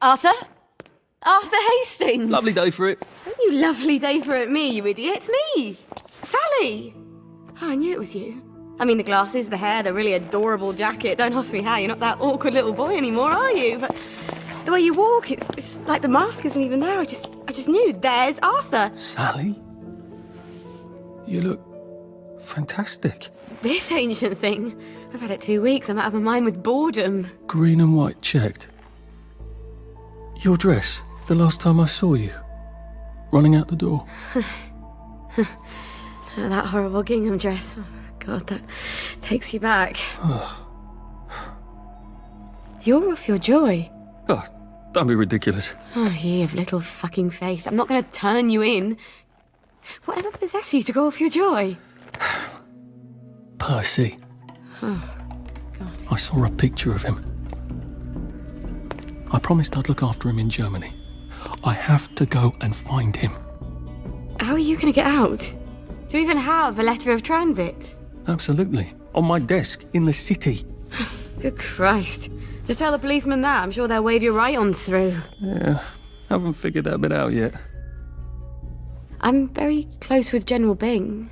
Arthur? Arthur Hastings! Lovely day for it. Don't you lovely day for it me, you idiot. It's me! Sally! Oh, I knew it was you. I mean, the glasses, the hair, the really adorable jacket. Don't ask me how, you're not that awkward little boy anymore, are you? But the way you walk, it's like the mask isn't even there. I just knew. There's Arthur. Sally? You look fantastic. This ancient thing. I've had it 2 weeks. I'm out of my mind with boredom. Green and white checked. Your dress, the last time I saw you. Running out the door. That horrible gingham dress. Oh, God, that takes you back. You're off your joy. Oh, don't be ridiculous. Oh, you have little fucking faith. I'm not going to turn you in. Whatever possesses you to go off your joy? Percy. Oh, God. I saw a picture of him. I promised I'd look after him in Germany. I have to go and find him. How are you going to get out? Do you even have a letter of transit? Absolutely. On my desk in the city. Good Christ. Just tell the policeman that. I'm sure they'll wave you right on through. Yeah, haven't figured that bit out yet. I'm very close with General Bing.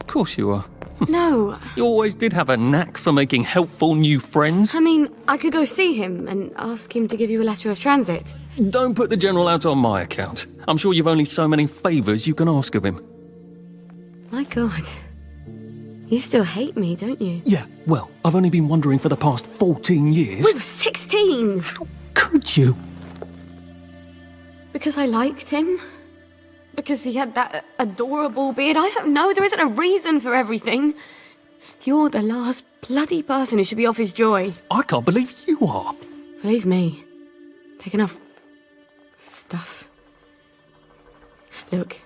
Of course you are. No. You always did have a knack for making helpful new friends. I mean, I could go see him and ask him to give you a letter of transit. Don't put the General out on my account. I'm sure you've only so many favours you can ask of him. My God. You still hate me, don't you? Yeah, well, I've only been wondering for the past 14 years. We were 16! How could you? Because I liked him? Because he had that adorable beard? I don't know, there isn't a reason for everything. You're the last bloody person who should be off his joy. I can't believe you are. Believe me. Take enough stuff. Look.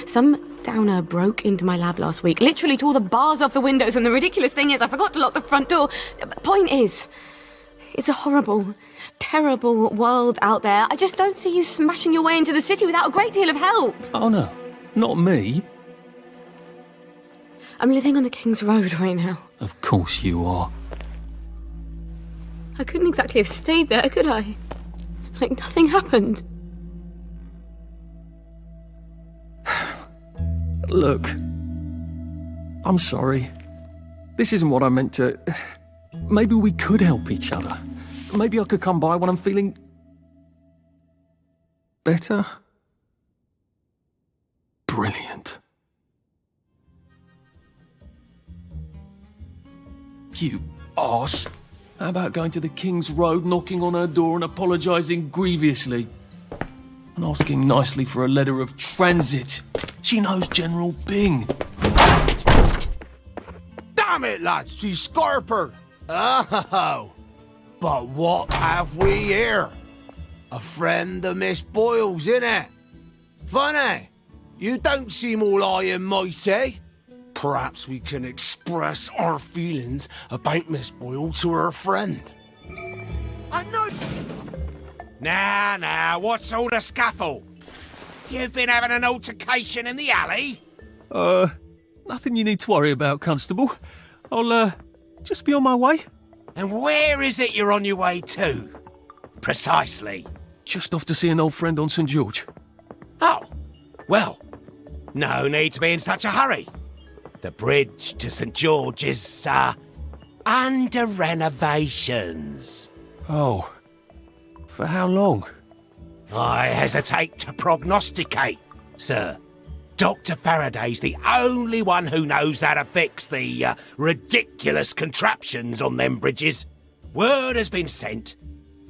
Some downer broke into my lab last week, literally tore the bars off the windows, and the ridiculous thing is I forgot to lock the front door. Point is, it's a horrible, terrible world out there. I just don't see you smashing your way into the city without a great deal of help. Oh no, not me. I'm living on the King's Road right now. Of course you are. I couldn't exactly have stayed there, could I? Like nothing happened. Look, I'm sorry. This isn't what I meant to... Maybe we could help each other. Maybe I could come by when I'm feeling... better? Brilliant. You arse. How about going to the King's Road, knocking on her door and apologising grievously? And asking nicely for a letter of transit. She knows General Bing. Damn it, lads, she's Scarper. Oh, but what have we here? A friend of Miss Boyle's, innit? Funny, you don't seem all high and mighty. Perhaps we can express our feelings about Miss Boyle to her friend. I know. Now, what's all the scuffle? You've been having an altercation in the alley? Nothing you need to worry about, Constable. I'll, just be on my way. And where is it you're on your way to? Precisely. Just off to see an old friend on St. George. Oh, well, no need to be in such a hurry. The bridge to St. George is, under renovations. Oh. For how long? I hesitate to prognosticate, sir. Dr. Faraday's the only one who knows how to fix the ridiculous contraptions on them bridges. Word has been sent,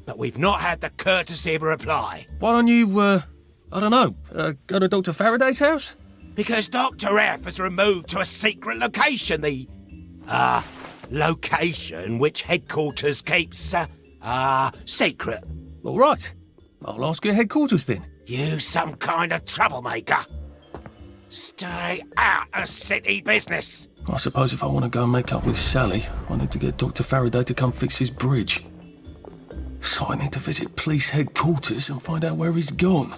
but we've not had the courtesy of a reply. Why don't you, I don't know, go to Dr. Faraday's house? Because Dr. F has removed to a secret location, the, location which headquarters keeps, secret. All right. I'll ask your headquarters then. You some kind of troublemaker. Stay out of city business. I suppose if I want to go and make up with Sally, I need to get Dr. Faraday to come fix his bridge. So I need to visit police headquarters and find out where he's gone.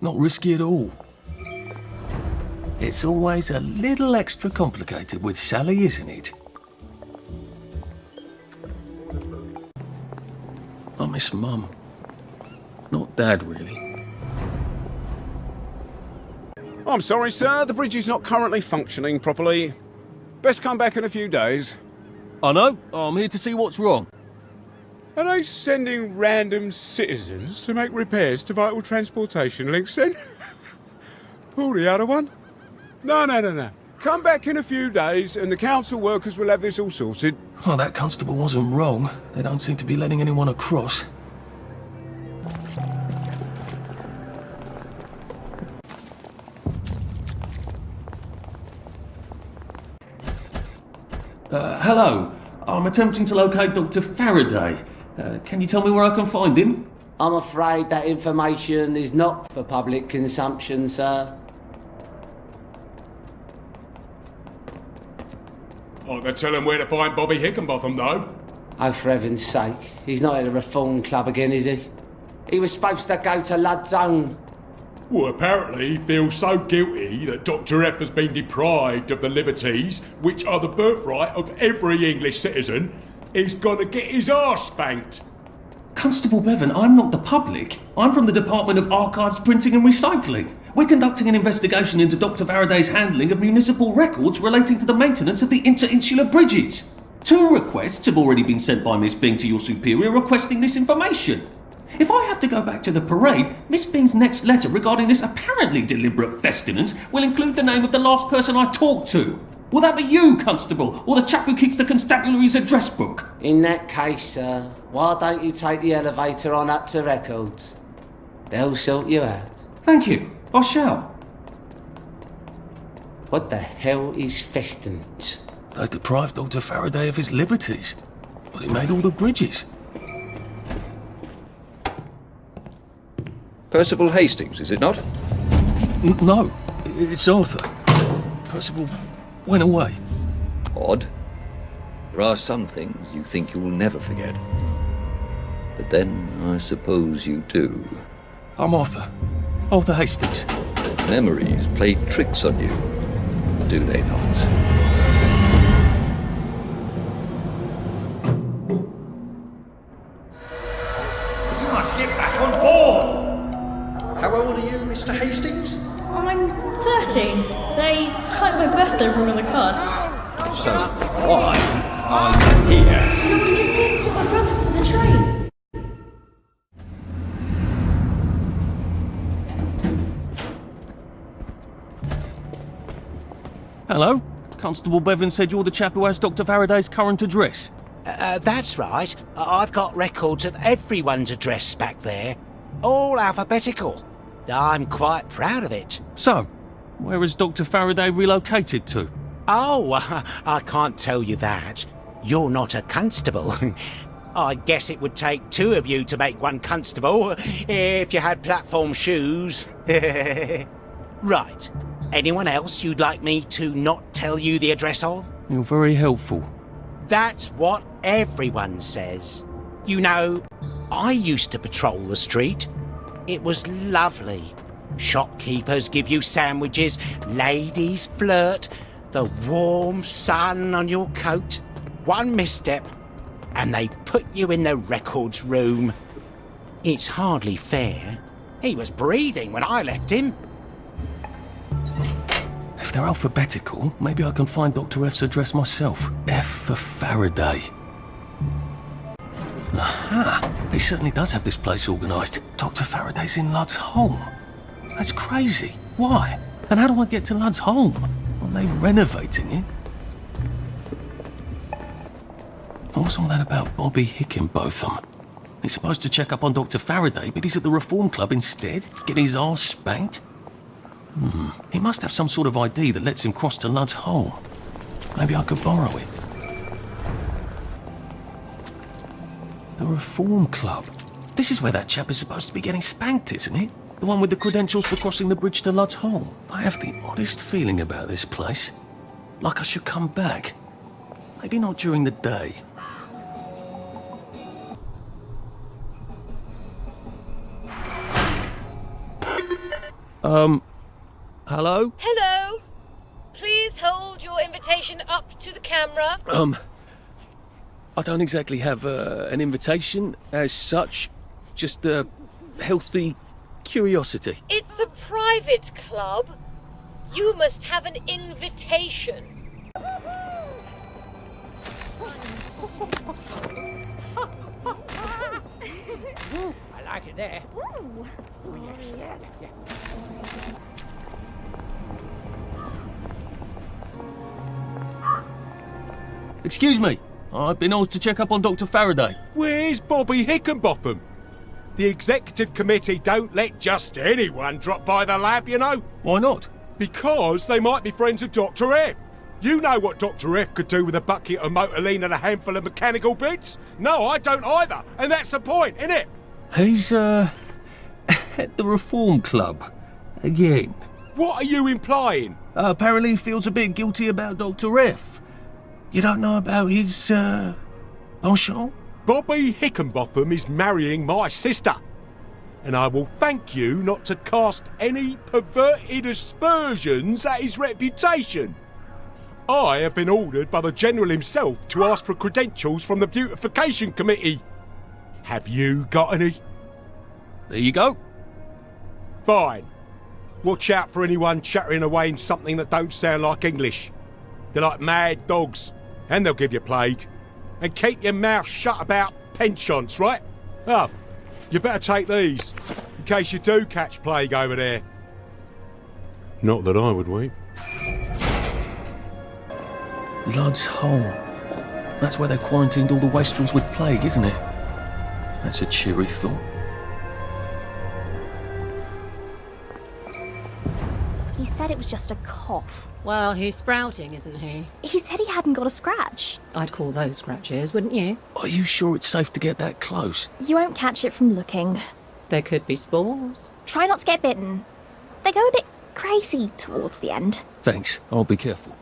Not risky at all. It's always a little extra complicated with Sally, isn't it? I miss Mum. Not Dad, really. I'm sorry, sir. The bridge is not currently functioning properly. Best come back in a few days. I know. I'm here to see what's wrong. Are they sending random citizens to make repairs to vital transportation links then? Pull the other one? No. Come back in a few days and the council workers will have this all sorted. Well, that constable wasn't wrong. They don't seem to be letting anyone across. Hello. I'm attempting to locate Dr. Faraday. Can you tell me where I can find him? I'm afraid that information is not for public consumption, sir. I can tell him where to find Bobby Hickenbotham, though. Oh, for heaven's sake. He's not at the Reform Club again, is he? He was supposed to go to Ludzone. Well, apparently he feels so guilty that Dr. F has been deprived of the liberties which are the birthright of every English citizen, he's gonna get his arse spanked. Constable Bevan, I'm not the public. I'm from the Department of Archives, Printing and Recycling. We're conducting an investigation into Dr. Faraday's handling of municipal records relating to the maintenance of the interinsular bridges. 2 requests have already been sent by Miss Bing to your superior requesting this information. If I have to go back to the parade, Miss Bing's next letter regarding this apparently deliberate festinance will include the name of the last person I talked to. Will that be you, Constable, or the chap who keeps the constabulary's address book? In that case, sir, why don't you take the elevator on up to records? They'll sort you out. Thank you. I shall. What the hell is festinance? They deprived Dr. Faraday of his liberties, but he made all the bridges. Percival Hastings, is it not? No, it's Arthur. Percival went away. Odd. There are some things you think you'll never forget. But then, I suppose you do. I'm Arthur. Arthur Hastings. Memories play tricks on you, do they not? You must get back on board! How old are you, Mr. Hastings? I'm 13. They typed my birthday wrong on the card. So, why are you here? No, I'm just here to take my brothers to the train. Hello? Constable Bevan said you're the chap who has Dr. Faraday's current address. That's right. I've got records of everyone's address back there. All alphabetical. I'm quite proud of it. So, where has Dr. Faraday relocated to? Oh, I can't tell you that. You're not a constable. I guess it would take 2 of you to make one constable, if you had platform shoes. Right. Anyone else you'd like me to not tell you the address of? You're very helpful. That's what everyone says. You know, I used to patrol the street. It was lovely. Shopkeepers give you sandwiches, ladies flirt, the warm sun on your coat. One misstep, and they put you in the records room. It's hardly fair. He was breathing when I left him. If they're alphabetical, maybe I can find Dr. F's address myself. F for Faraday. Aha! He certainly does have this place organised. Dr. Faraday's in Ludd's home. That's crazy. Why? And how do I get to Ludd's home? Aren't they renovating it? What's all that about Bobby Hickenbotham? He's supposed to check up on Dr. Faraday, but he's at the Reform Club instead, getting his arse spanked. He must have some sort of ID that lets him cross to Ludd's home. Maybe I could borrow it. The Reform Club. This is where that chap is supposed to be getting spanked, isn't it? The one with the credentials for crossing the bridge to Ludd's home. I have the oddest feeling about this place. Like I should come back. Maybe not during the day. Hello? Hello. Please hold your invitation up to the camera. I don't exactly have an invitation as such. Just a healthy curiosity. It's a private club. You must have an invitation. I like it there. Ooh. Oh, yes. Yeah. Excuse me. I've been asked to check up on Dr. Faraday. Where's Bobby Hickenbotham? The executive committee don't let just anyone drop by the lab, you know. Why not? Because they might be friends of Dr. F. You know what Dr. F could do with a bucket of motorline and a handful of mechanical bits? No, I don't either. And that's the point, innit? He's, at the Reform Club. Again. What are you implying? Apparently he feels a bit guilty about Dr. F. You don't know about his, penchant? Bobby Hickenbotham is marrying my sister. And I will thank you not to cast any perverted aspersions at his reputation. I have been ordered by the General himself to ask for credentials from the Beautification Committee. Have you got any? There you go. Fine. Watch out for anyone chattering away in something that don't sound like English. They're like mad dogs, and they'll give you plague. And keep your mouth shut about penchants, right? Oh, you better take these, in case you do catch plague over there. Not that I would weep. Lud's Hole. That's where they quarantined all the wastrels with plague, isn't it? That's a cheery thought. He said it was just a cough. Well, he's sprouting, isn't he? He said he hadn't got a scratch. I'd call those scratches, wouldn't you? Are you sure it's safe to get that close? You won't catch it from looking. There could be spores. Try not to get bitten. They go a bit crazy towards the end. Thanks, I'll be careful.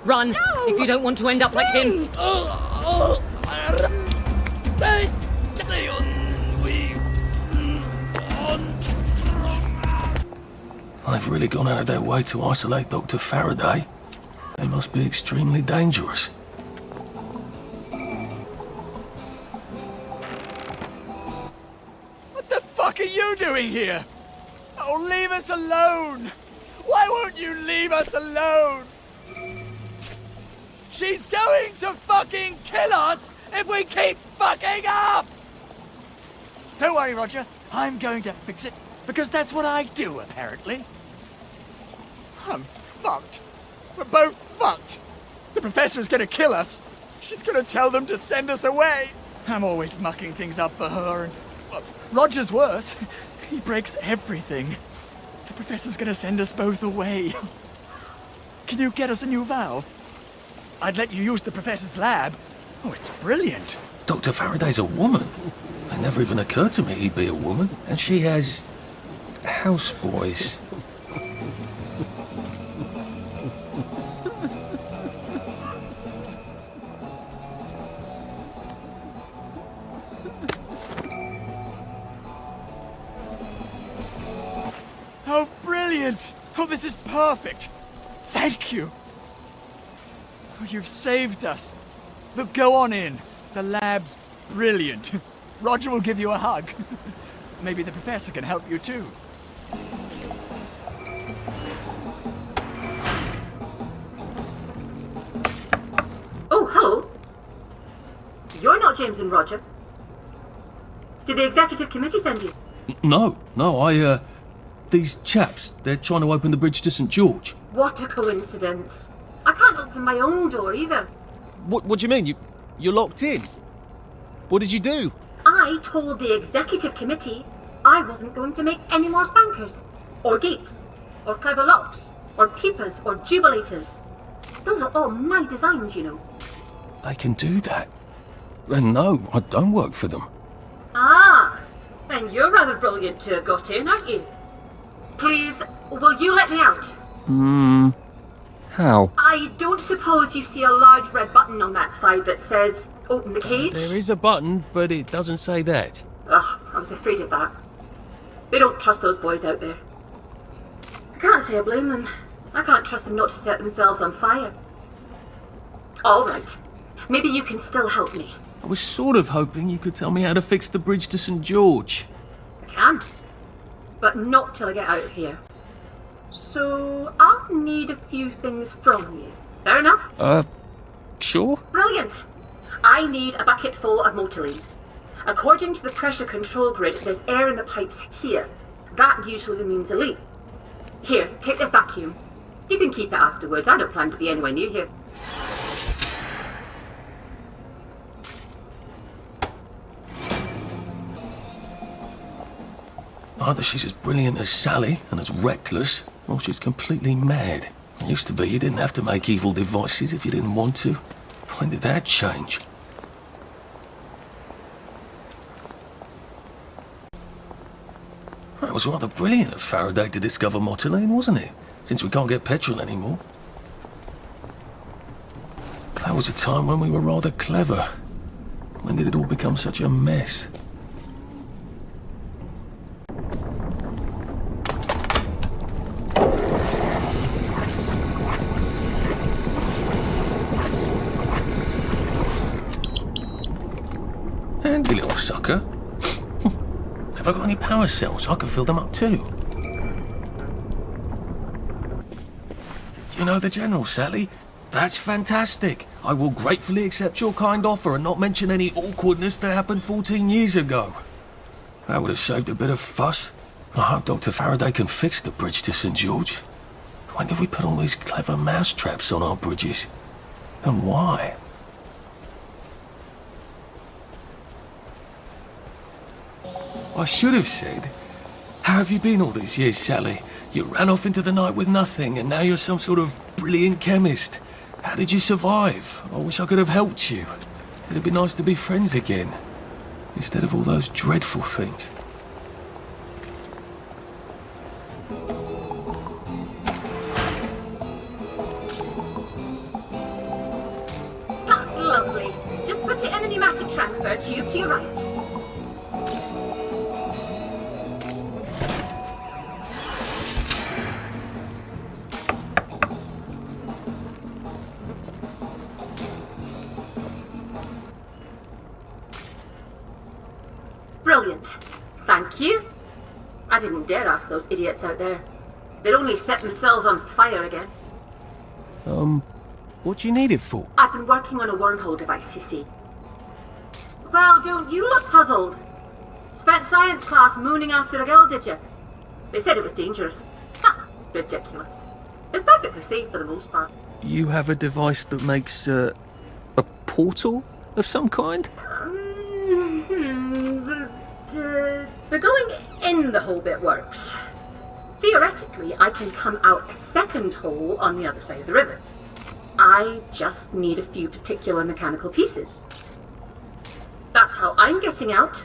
Run, if you don't want to end up like him. They've really gone out of their way to isolate Dr. Faraday. They must be extremely dangerous. What the fuck are you doing here? Oh, leave us alone! Why won't you leave us alone? She's going to fucking kill us if we keep fucking up! Don't worry, Roger. I'm going to fix it, because that's what I do, apparently. I'm fucked. We're both fucked. The professor's gonna kill us. She's gonna tell them to send us away. I'm always mucking things up for her, and Roger's worse. He breaks everything. The professor's gonna send us both away. Can you get us a new valve? I'd let you use the professor's lab. Oh, it's brilliant. Dr. Faraday's a woman. It never even occurred to me he'd be a woman. And she has houseboys. Oh, brilliant! Oh, this is perfect! Thank you! Oh, you've saved us. But go on in. The lab's brilliant. Roger will give you a hug. Maybe the professor can help you too. Oh, hello. You're not James and Roger. Did the executive committee send you? No, these chaps, they're trying to open the bridge to St. George. What a coincidence. I can't open my own door either. What do you mean? You're locked in? What did you do? I told the executive committee I wasn't going to make any more spankers, or gates, or clever locks, or peepers, or jubilators. Those are all my designs, you know. They can do that. And no, I don't work for them. Ah, and you're rather brilliant to have got in, aren't you? Please, will you let me out? How? I don't suppose you see a large red button on that side that says open the cage? There is a button, but it doesn't say that. Ugh, I was afraid of that. They don't trust those boys out there. I can't say I blame them. I can't trust them not to set themselves on fire. All right. Maybe you can still help me. I was sort of hoping you could tell me how to fix the bridge to St. George. I can. But not till I get out of here. So, I'll need a few things from you. Fair enough? Sure. Brilliant! I need a bucket full of Motoline. According to the pressure control grid, there's air in the pipes here. That usually means a leak. Here, take this vacuum. You can keep it afterwards. I don't plan to be anywhere near here. Either she's as brilliant as Sally and as reckless, or she's completely mad. It used to be you didn't have to make evil devices if you didn't want to. When did that change? It was rather brilliant of Faraday to discover Motoline, wasn't it? Since we can't get petrol anymore. That was a time when we were rather clever. When did it all become such a mess? Handy little sucker. Have I got any power cells? I can fill them up too. Do you know the General, Sally? That's fantastic. I will gratefully accept your kind offer and not mention any awkwardness that happened 14 years ago. That would have saved a bit of fuss. I hope Dr. Faraday can fix the bridge to St. George. When did we put all these clever mousetraps on our bridges? And why? I should have said, how have you been all these years, Sally? You ran off into the night with nothing, and now you're some sort of brilliant chemist. How did you survive? I wish I could have helped you. It'd be nice to be friends again, instead of all those dreadful things. That's lovely. Just put it in the pneumatic transfer tube to your right. Brilliant. Thank you. I didn't dare ask those idiots out there. They'd only set themselves on fire again. What do you need it for? I've been working on a wormhole device, you see. Well, don't you look puzzled? Spent science class mooning after a girl, did you? They said it was dangerous. Ha! Ridiculous. It's perfectly safe for the most part. You have a device that makes, a portal of some kind? The going in the hole bit works. Theoretically, I can come out a second hole on the other side of the river. I just need a few particular mechanical pieces. That's how I'm getting out.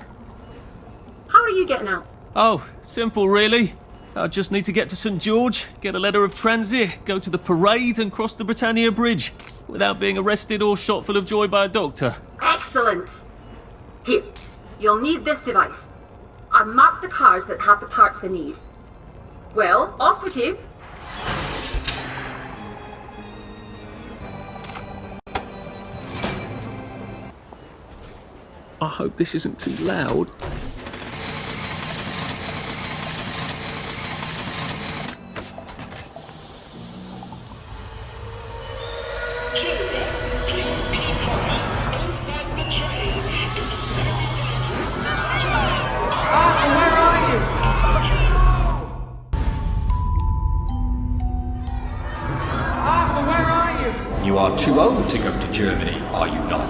How are you getting out? Oh, simple really. I just need to get to St. George, get a letter of transit, go to the parade and cross the Britannia Bridge without being arrested or shot full of joy by a doctor. Excellent. Here, you'll need this device. I've marked the cars that have the parts I need. Well, off with you. I hope this isn't too loud. You are too old to go to Germany, are you not?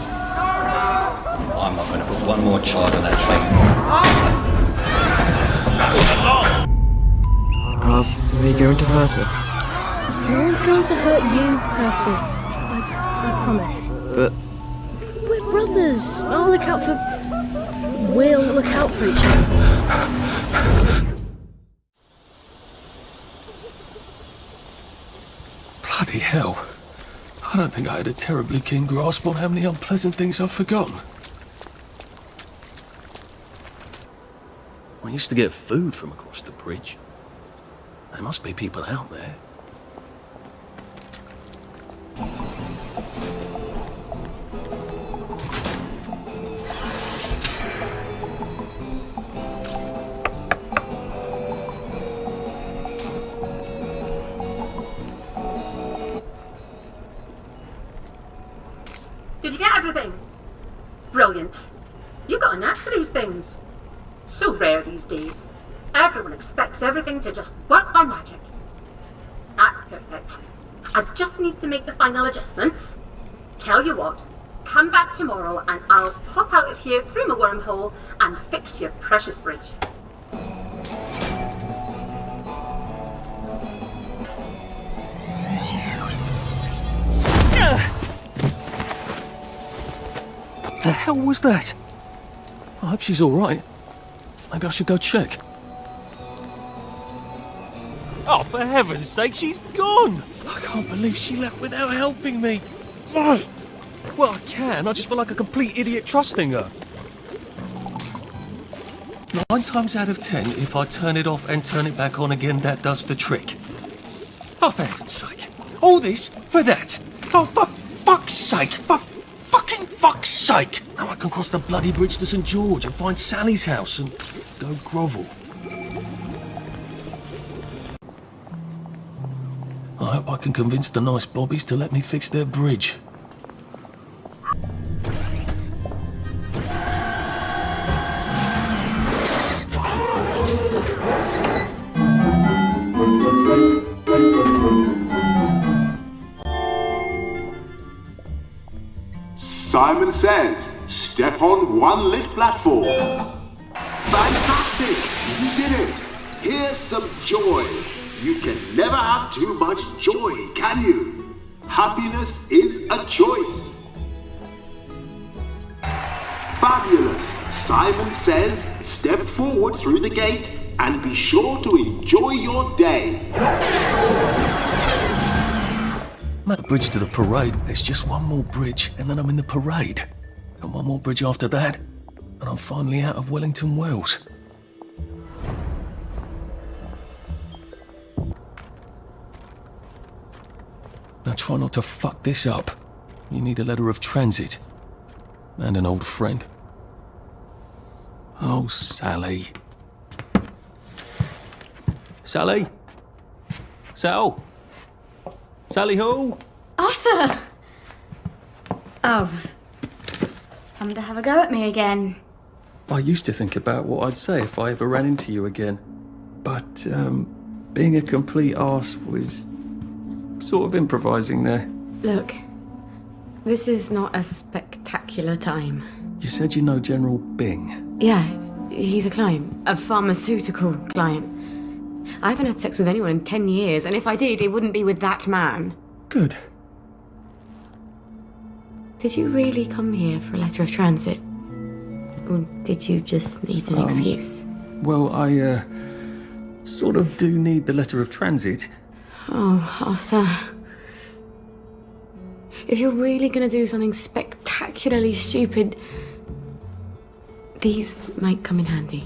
I'm not going to put one more child on that train. Are they going to hurt us? No one's going to hurt you, Percy. I promise. But we're brothers. We'll look out for each other. Bloody hell. I don't think I had a terribly keen grasp on how many unpleasant things I've forgotten. I used to get food from across the bridge. There must be people out there. Did you get everything? Brilliant. You got a knack for these things. So rare these days. Everyone expects everything to just work by magic. That's perfect. I just need to make the final adjustments. Tell you what, come back tomorrow and I'll pop out of here through my wormhole and fix your precious bridge. What the hell was that? I hope she's all right. Maybe I should go check. Oh, for heaven's sake, she's gone! I can't believe she left without helping me. Well, I can. I just feel like a complete idiot trusting her. 9 times out of 10, if I turn it off and turn it back on again, that does the trick. Oh, for heaven's sake. All this for that. Oh, for fuck's sake. For fucking fuck's sake! Now I can cross the bloody bridge to St. George and find Sally's house and go grovel. I hope I can convince the nice bobbies to let me fix their bridge. Simon Says, step on one lit platform. Fantastic! You did it! Here's some joy. You can never have too much joy, can you? Happiness is a choice. Fabulous! Simon Says, step forward through the gate and be sure to enjoy your day. That bridge to the parade, there's just one more bridge and then I'm in the parade. And one more bridge after that, and I'm finally out of Wellington Wells. Now try not to fuck this up. You need a letter of transit. And an old friend. Oh, Sally. Sally? Sal? Sally who? Arthur! Oh. Come to have a go at me again. I used to think about what I'd say if I ever ran into you again. But, being a complete arse was sort of improvising there. Look, this is not a spectacular time. You said you know General Bing. Yeah, he's a client. A pharmaceutical client. I haven't had sex with anyone in 10 years, and if I did, it wouldn't be with that man. Good. Did you really come here for a letter of transit? Or did you just need an excuse? Well, I, sort of do need the letter of transit. Oh, Arthur. If you're really going to do something spectacularly stupid, these might come in handy.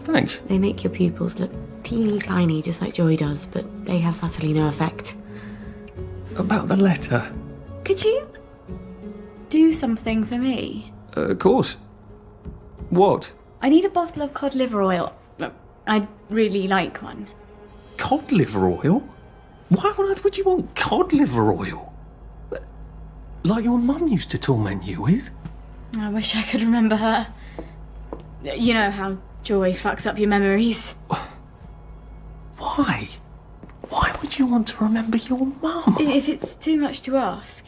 Thanks. They make your pupils look teeny tiny, just like Joy does, but they have utterly no effect. About the letter? Could you do something for me? Of course. What? I need a bottle of cod liver oil. I'd really like one. Cod liver oil? Why on earth would you want cod liver oil? Like your mum used to torment you with? I wish I could remember her. You know how Joy fucks up your memories. Why? Why would you want to remember your mum? If it's too much to ask.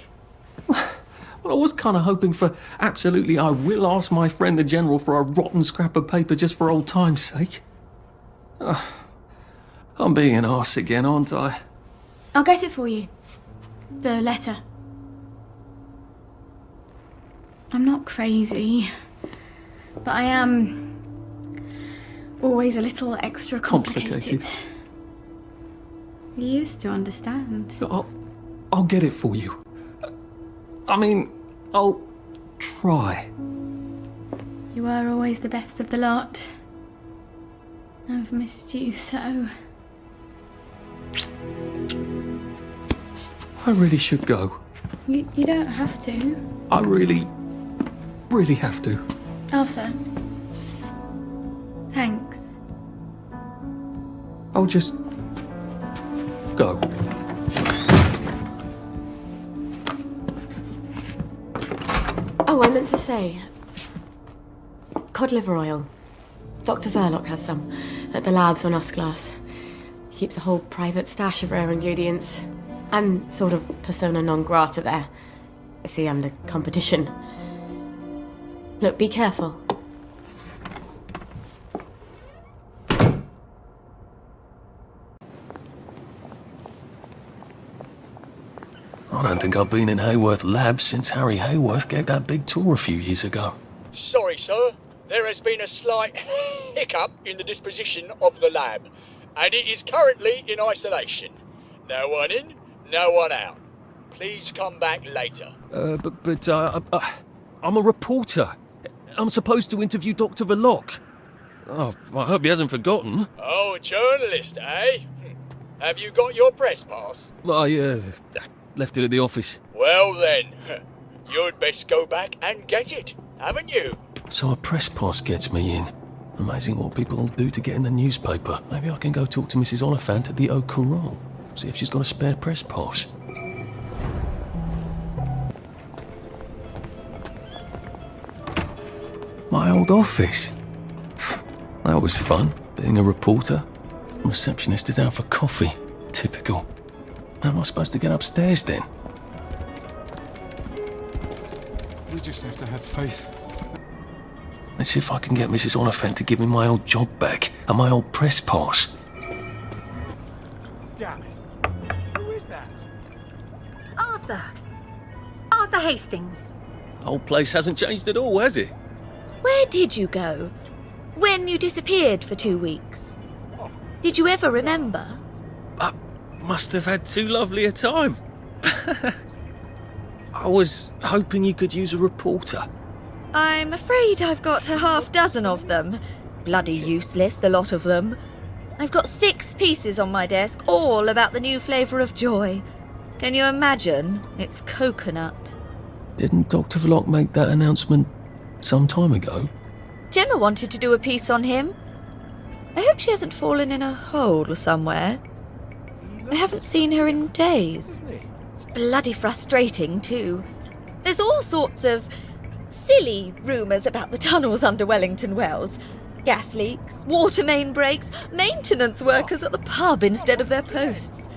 Well, I was kind of hoping for absolutely I will ask my friend the General for a rotten scrap of paper just for old time's sake. I'm being an arse again, aren't I? I'll get it for you. The letter. I'm not crazy, but I am always a little extra complicated. You used to understand. I'll get it for you. I mean, I'll try. You were always the best of the lot. I've missed you so. I really should go. You don't have to. I really have to. Arthur. Thanks. I'll just go. Oh, I meant to say, cod liver oil. Dr. Verloc has some at the labs on Us-Glass. He keeps a whole private stash of rare ingredients. I'm sort of persona non grata there. See, I'm the competition. Look, be careful. I don't think I've been in Hayworth Labs since Harry Hayworth gave that big tour a few years ago. Sorry, sir. There has been a slight hiccup in the disposition of the lab, and it is currently in isolation. No one in, no one out. Please come back later. But I'm a reporter. I'm supposed to interview Dr. Verloc. Oh, I hope he hasn't forgotten. Oh, a journalist, eh? Have you got your press pass? I left it at the office. Well then, You'd best go back and get it, haven't you? So a press pass gets me in. Amazing what people will do to get in the newspaper. Maybe I can go talk to Mrs. Oliphant at the Au Courant. See if she's got a spare press pass. My old office. That was fun, being a reporter. The receptionist is out for coffee. Typical. How am I supposed to get upstairs then? We just have to have faith. Let's see if I can get Mrs. Oliphant to give me my old job back and my old press pass. Damn it. Who is that? Arthur. Arthur Hastings. The whole place hasn't changed at all, has it? Where did you go? When you disappeared for 2 weeks? Did you ever remember? I must have had too lovely a time. I was hoping you could use a reporter. I'm afraid I've got a half-dozen of them. Bloody useless, the lot of them. I've got 6 pieces on my desk, all about the new flavour of joy. Can you imagine? It's coconut. Didn't Dr. Vlok make that announcement some time ago? Gemma wanted to do a piece on him. I hope she hasn't fallen in a hole somewhere. I haven't seen her in days. It's bloody frustrating, too. There's all sorts of silly rumours about the tunnels under Wellington Wells. Gas leaks, water main breaks, maintenance workers at the pub instead of their posts.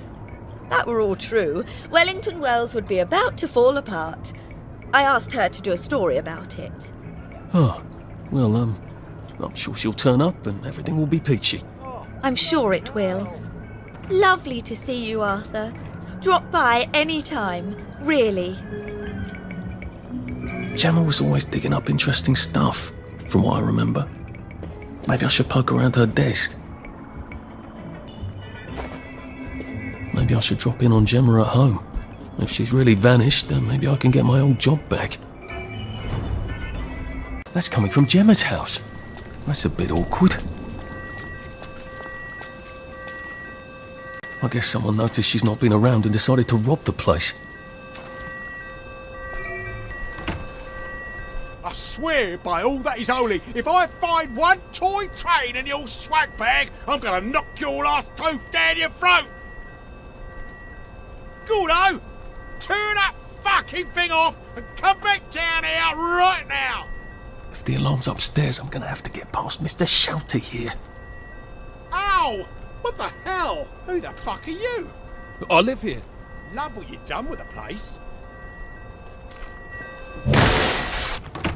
That were all true, Wellington Wells would be about to fall apart. I asked her to do a story about it. Oh, well, I'm sure she'll turn up and everything will be peachy. I'm sure it will. Lovely to see you, Arthur. Drop by any time, really. Gemma was always digging up interesting stuff, from what I remember. Maybe I should poke around her desk. Maybe I should drop in on Gemma at home. If she's really vanished, then maybe I can get my old job back. That's coming from Gemma's house. That's a bit awkward. I guess someone noticed she's not been around and decided to rob the place. I swear by all that is holy, if I find one toy train in your swag bag, I'm gonna knock your last tooth down your throat! Gordo, turn that fucking thing off and come back down here right now! If the alarm's upstairs, I'm gonna have to get past Mr. Shouty here. Ow! What the hell? Who the fuck are you? I live here. Love what you've done with the place.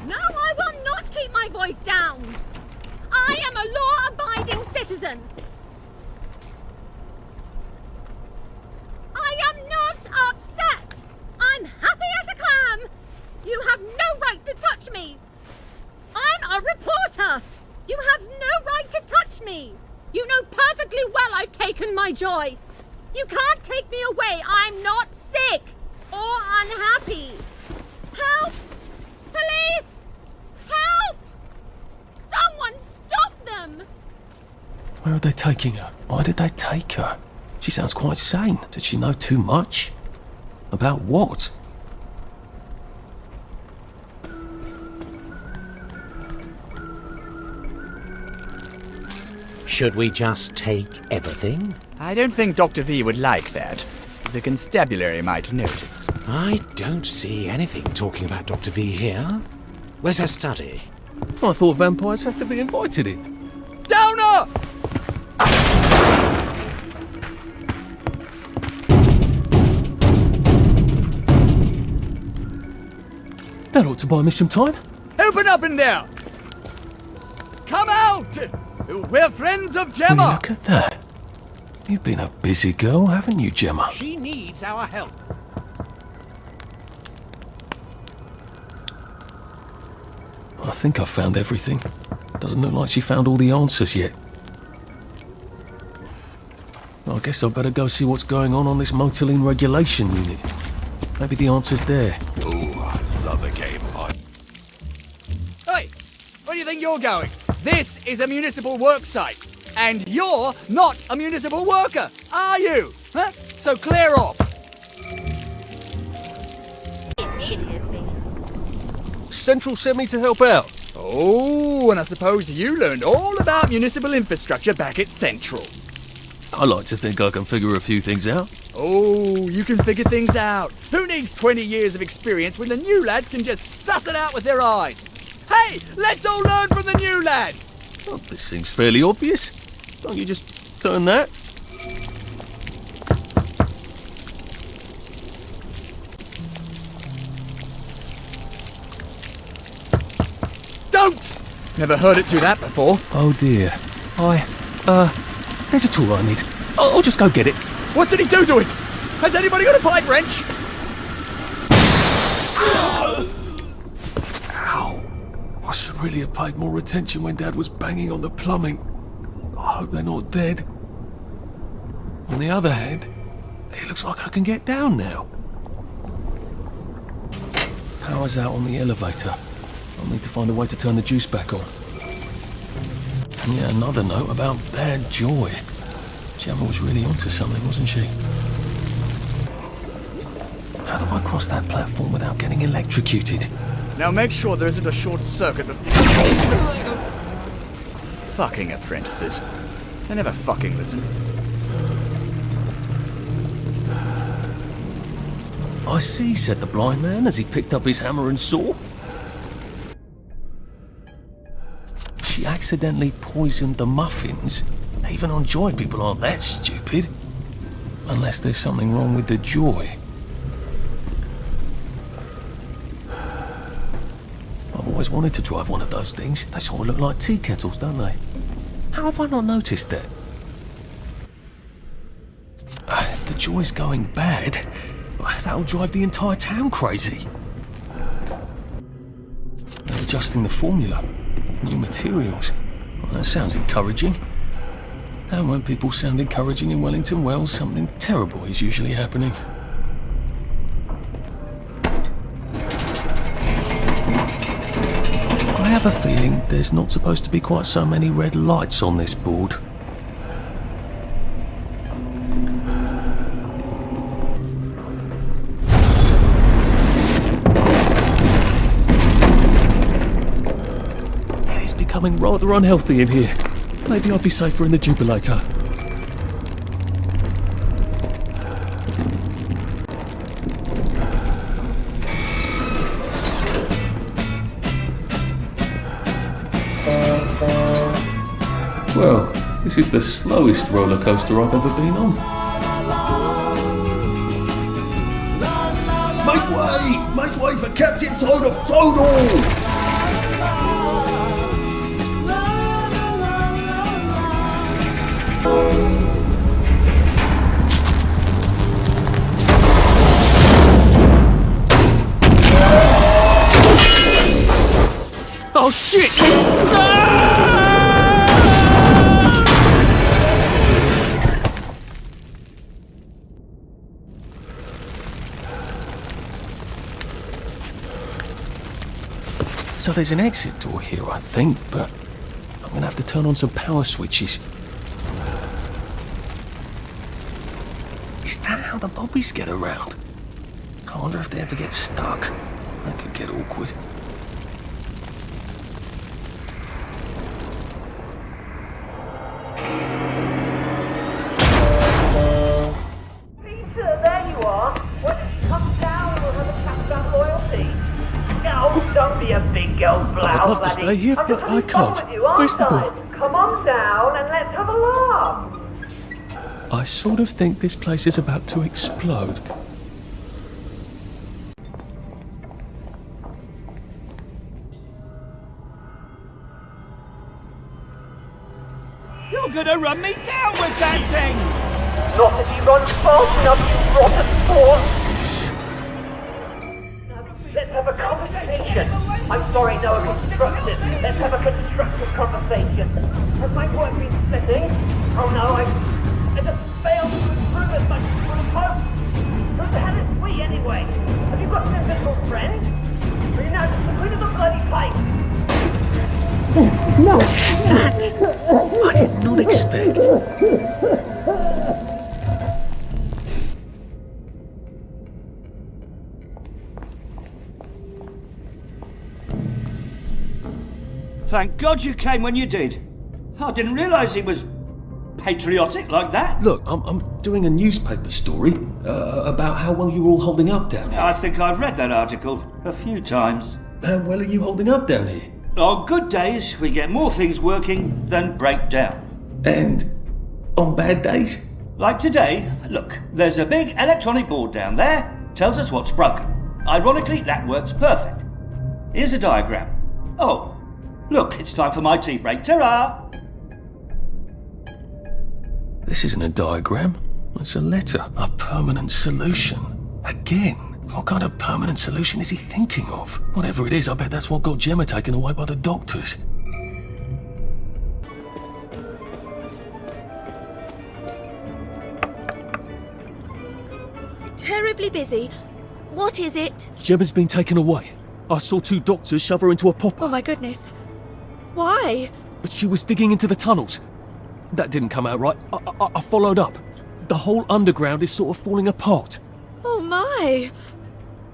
No, I will not keep my voice down. I am a law-abiding citizen. I am not upset. I'm happy as a clam. You have no right to touch me. I'm a reporter. You have no right to touch me. You know perfectly well I've taken my joy. You can't take me away. I'm not sick or unhappy. Help! Police! Help! Someone stop them! Where are they taking her? Why did they take her? She sounds quite sane. Did she know too much? About what? Should we just take everything? I don't think Dr. V would like that. The constabulary might notice. I don't see anything talking about Dr. V here. Where's her study? I thought vampires had to be invited in. Downer! That ought to buy me some time. Open up in there! Come out! We're friends of Gemma! Will you look at that. You've been a busy girl, haven't you, Gemma? She needs our help. I think I've found everything. Doesn't look like she found all the answers yet. I guess I'd better go see what's going on this motoline regulation unit. Maybe the answer's there. Ooh, I love a game. Hey, where do you think you're going? This is a municipal work site, and you're not a municipal worker, are you? Huh? So clear off. idiot me. Central sent me to help out. Oh, and I suppose you learned all about municipal infrastructure back at Central. I like to think I can figure a few things out. Oh, you can figure things out. Who needs 20 years of experience when the new lads can just suss it out with their eyes? Hey, let's all learn from the new lad. Well, this seems fairly obvious. Don't you just turn that? Don't! Never heard it do that before. Oh dear. There's a tool I need. I'll just go get it. What did he do to it? Has anybody got a pipe wrench? Ow. I should really have paid more attention when Dad was banging on the plumbing. I hope they're not dead. On the other hand, it looks like I can get down now. Power's out on the elevator. I'll need to find a way to turn the juice back on. And yeah, another note about Bad Joy. Gemma was really onto something, wasn't she? How do I cross that platform without getting electrocuted? Now make sure there isn't a short circuit before... Fucking apprentices. They never fucking listen. I see, said the blind man as he picked up his hammer and saw. She accidentally poisoned the muffins. Even on Joy, people aren't that stupid. Unless there's something wrong with the Joy. I've always wanted to drive one of those things. They sort of look like tea kettles, don't they? How have I not noticed that? If the Joy's going bad, that'll drive the entire town crazy. They're adjusting the formula. New materials. Well, that sounds encouraging. And when people sound encouraging in Wellington, well, something terrible is usually happening. I have a feeling there's not supposed to be quite so many red lights on this board. It is becoming rather unhealthy in here. Maybe I'll be safer in the jubilator. Well, this is the slowest roller coaster I've ever been on. Make way! Make way for Captain Toad of Toadle! Oh shit! So there's an exit door here, I think, but I'm gonna have to turn on some power switches. Is that how the bobbies get around? I wonder if they ever get stuck. That could get awkward. Peter, there you are. Why don't you come down and we'll have a chat about loyalty? No, don't be a big girl blouse, I'd love to laddie. stay here, I'm but just I having can't. fun with you, aren't Where's the I? door? Come on down and let's have a laugh. I sort of think this place is about to explode. You're gonna run me down with that thing! Not if you run fast enough, you rotten spawn! Let's have a conversation. I'm sorry, no, constructive. Let's have a constructive conversation. Has my work been splitting? Oh no, I just failed to improve as much as I would have hoped. Who the hell is we anyway? Have you got an invisible friend? Are you now just the queen of the bloody pipe? No! That I did not expect. Thank God you came when you did. I didn't realise he was patriotic like that. Look, I'm doing a newspaper story about how well you're all holding up down here. I think I've read that article a few times. How well are you holding up down here? On good days, we get more things working than break down. And on bad days? Like today, look, there's a big electronic board down there, tells us what's broken. Ironically, that works perfect. Here's a diagram. Oh, look, it's time for my tea break. Ta-ra! This isn't a diagram. It's a letter. A permanent solution. Again. What kind of permanent solution is he thinking of? Whatever it is, I bet that's what got Gemma taken away by the doctors. Terribly busy. What is it? Gemma's been taken away. I saw 2 doctors shove her into a popper. Oh my goodness. Why? But she was digging into the tunnels. That didn't come out right. I followed up. The whole underground is sort of falling apart. Oh my.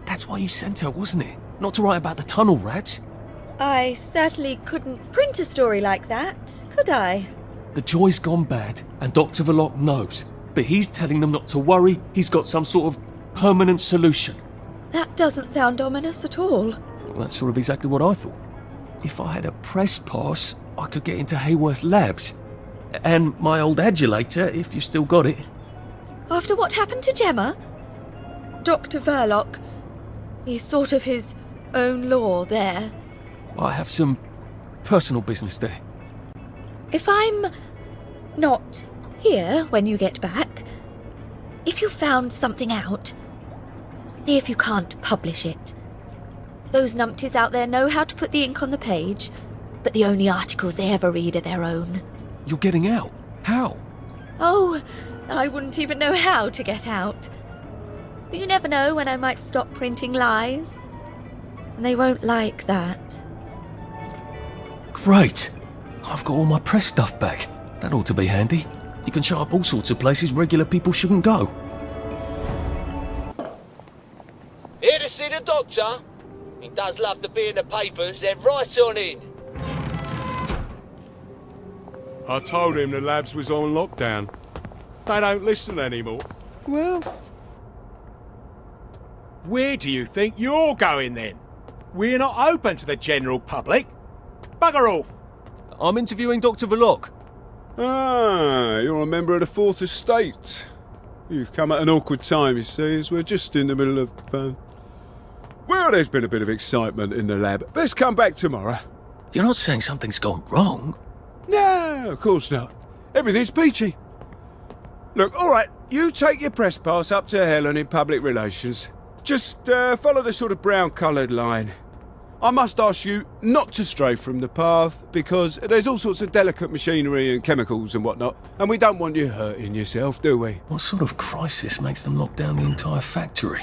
That's why you sent her, wasn't it? Not to write about the tunnel rats. I certainly couldn't print a story like that, could I? The joy's gone bad, and Dr. Verloc knows. But he's telling them not to worry. He's got some sort of permanent solution. That doesn't sound ominous at all. Well, that's sort of exactly what I thought. If I had a press pass, I could get into Hayworth Labs. And my old adulator, if you still got it. After what happened to Gemma? Dr. Verloc, he's sort of his own law there. I have some personal business there. If I'm not here when you get back, if you found something out, see if you can't publish it. Those numpties out there know how to put the ink on the page, but the only articles they ever read are their own. You're getting out? How? Oh, I wouldn't even know how to get out. But you never know when I might stop printing lies. And they won't like that. Great! I've got all my press stuff back. That ought to be handy. You can show up all sorts of places regular people shouldn't go. Here to see the doctor? He does love to be in the papers, they're right on in. I told him the labs was on lockdown. They don't listen anymore. Well, where do you think you're going then? We're not open to the general public. Bugger off. I'm interviewing Dr. Verloc. Ah, you're a member of the Fourth Estate. You've come at an awkward time, you see, as we're just in the middle of... Well, there's been a bit of excitement in the lab. Let's come back tomorrow. You're not saying something's gone wrong? No, of course not. Everything's peachy. Look, all right, you take your press pass up to Helen in public relations. Just follow the sort of brown-coloured line. I must ask you not to stray from the path, because there's all sorts of delicate machinery and chemicals and whatnot, and we don't want you hurting yourself, do we? What sort of crisis makes them lock down the entire factory?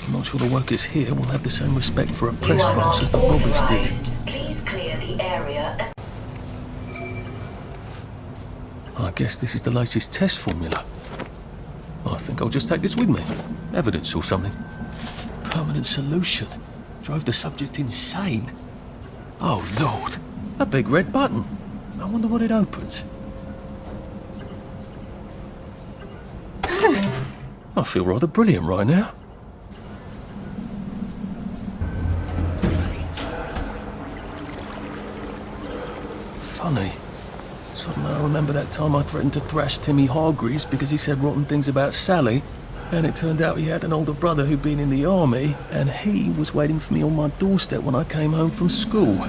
I'm not sure the workers here will have the same respect for a press pass as the Bobbies did. Please clear the area. I guess this is the latest test formula. I think I'll just take this with me. Evidence or something. Permanent solution. Drove the subject insane. Oh, Lord. A big red button. I wonder what it opens. I feel rather brilliant right now. Funny. Suddenly I remember that time I threatened to thrash Timmy Hargreaves because he said rotten things about Sally, and it turned out he had an older brother who'd been in the army, and he was waiting for me on my doorstep when I came home from school.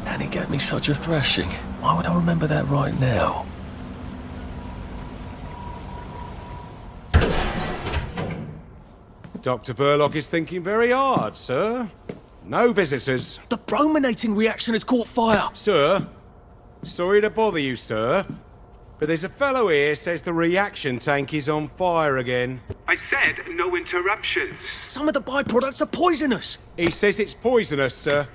And he gave me such a thrashing. Why would I remember that right now? Dr. Verloc is thinking very hard, sir. No visitors. The brominating reaction has caught fire! Sir, sorry to bother you, sir, but there's a fellow here says the reaction tank is on fire again. I said no interruptions. Some of the byproducts are poisonous! He says it's poisonous, sir.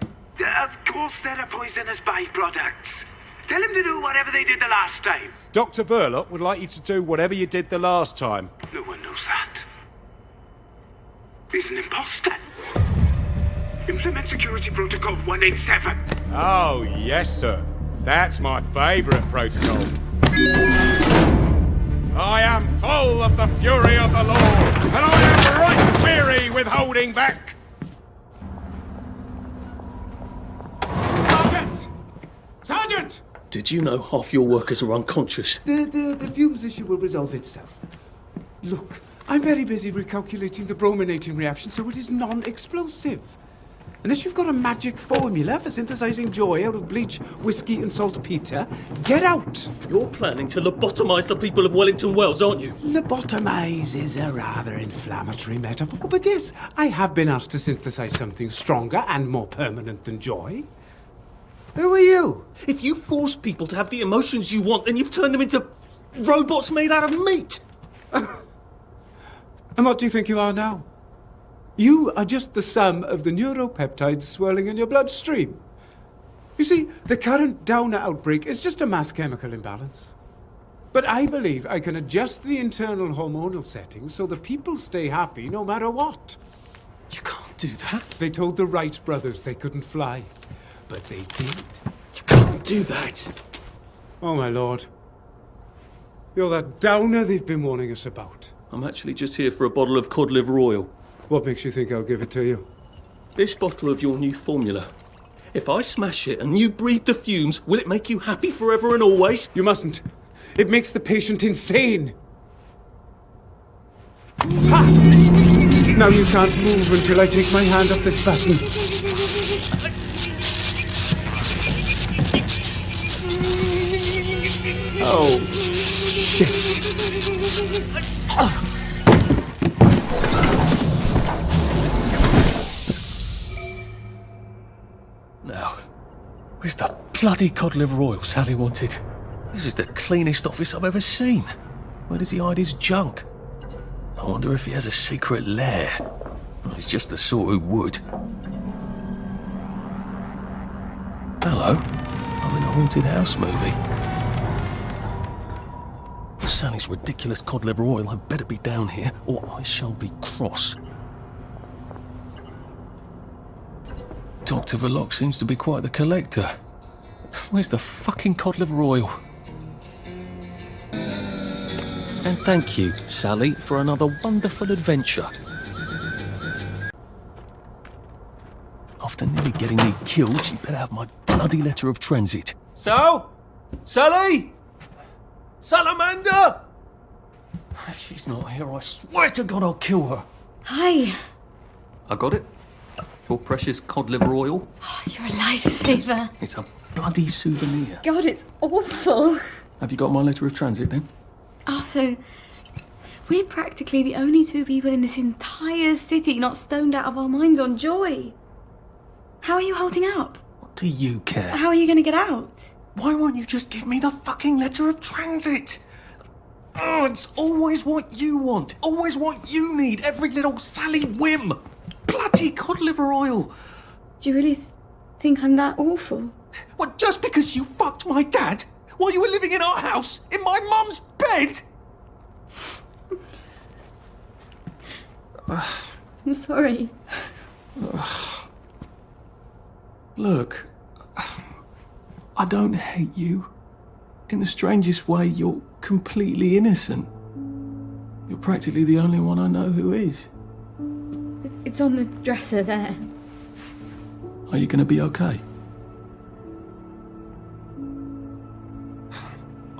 Of course there are poisonous byproducts. Tell him to do whatever they did the last time. Dr. Verloc would like you to do whatever you did the last time. No one knows that. He's an imposter. Implement Security Protocol 187. Oh, yes, sir. That's my favourite protocol. I am full of the fury of the law, and I am right weary with holding back. Sergeant! Sergeant! Did you know half your workers are unconscious? The fumes issue will resolve itself. Look, I'm very busy recalculating the brominating reaction so it is non-explosive. Unless you've got a magic formula for synthesizing joy out of bleach, whiskey and saltpeter, get out! You're planning to lobotomise the people of Wellington Wells, aren't you? Lobotomize is a rather inflammatory metaphor, but yes, I have been asked to synthesize something stronger and more permanent than joy. Who are you? If you force people to have the emotions you want, then you've turned them into robots made out of meat. And what do you think you are now? You are just the sum of the neuropeptides swirling in your bloodstream. You see, the current Downer outbreak is just a mass chemical imbalance. But I believe I can adjust the internal hormonal settings so the people stay happy no matter what. You can't do that. They told the Wright brothers they couldn't fly, but they did. You can't do that. Oh, my lord. You're that Downer they've been warning us about. I'm actually just here for a bottle of cod liver oil. What makes you think I'll give it to you? This bottle of your new formula. If I smash it and you breathe the fumes, will it make you happy forever and always? You mustn't. It makes the patient insane. Ha! Now you can't move until I take my hand off this button. Oh, shit. Now, where's the bloody cod liver oil Sally wanted? This is the cleanest office I've ever seen. Where does he hide his junk? I wonder if he has a secret lair. He's just the sort who would. Hello. I'm in a haunted house movie. Sally's ridiculous cod liver oil had better be down here, or I shall be cross. Dr. Verloc seems to be quite the collector. Where's the fucking cod liver oil? And thank you, Sally, for another wonderful adventure. After nearly getting me killed, she better have my bloody letter of transit. So? Sally? Salamander? If she's not here, I swear to God I'll kill her. Hi. I got it. Your precious cod liver oil. Oh, you're a lifesaver. It's a bloody souvenir. God, it's awful. Have you got my letter of transit then? Arthur, we're practically the only two people in this entire city not stoned out of our minds on joy. How are you holding up? What do you care? How are you going to get out? Why won't you just give me the fucking letter of transit? Oh, it's always what you want. Always what you need. Every little Sally whim. Bloody cod liver oil. Do you really think I'm that awful? What, just because you fucked my dad while you were living in our house, in my mum's bed? I'm sorry. Look, I don't hate you. In the strangest way, you're completely innocent. You're practically the only one I know who is. It's on the dresser there. Are you going to be okay?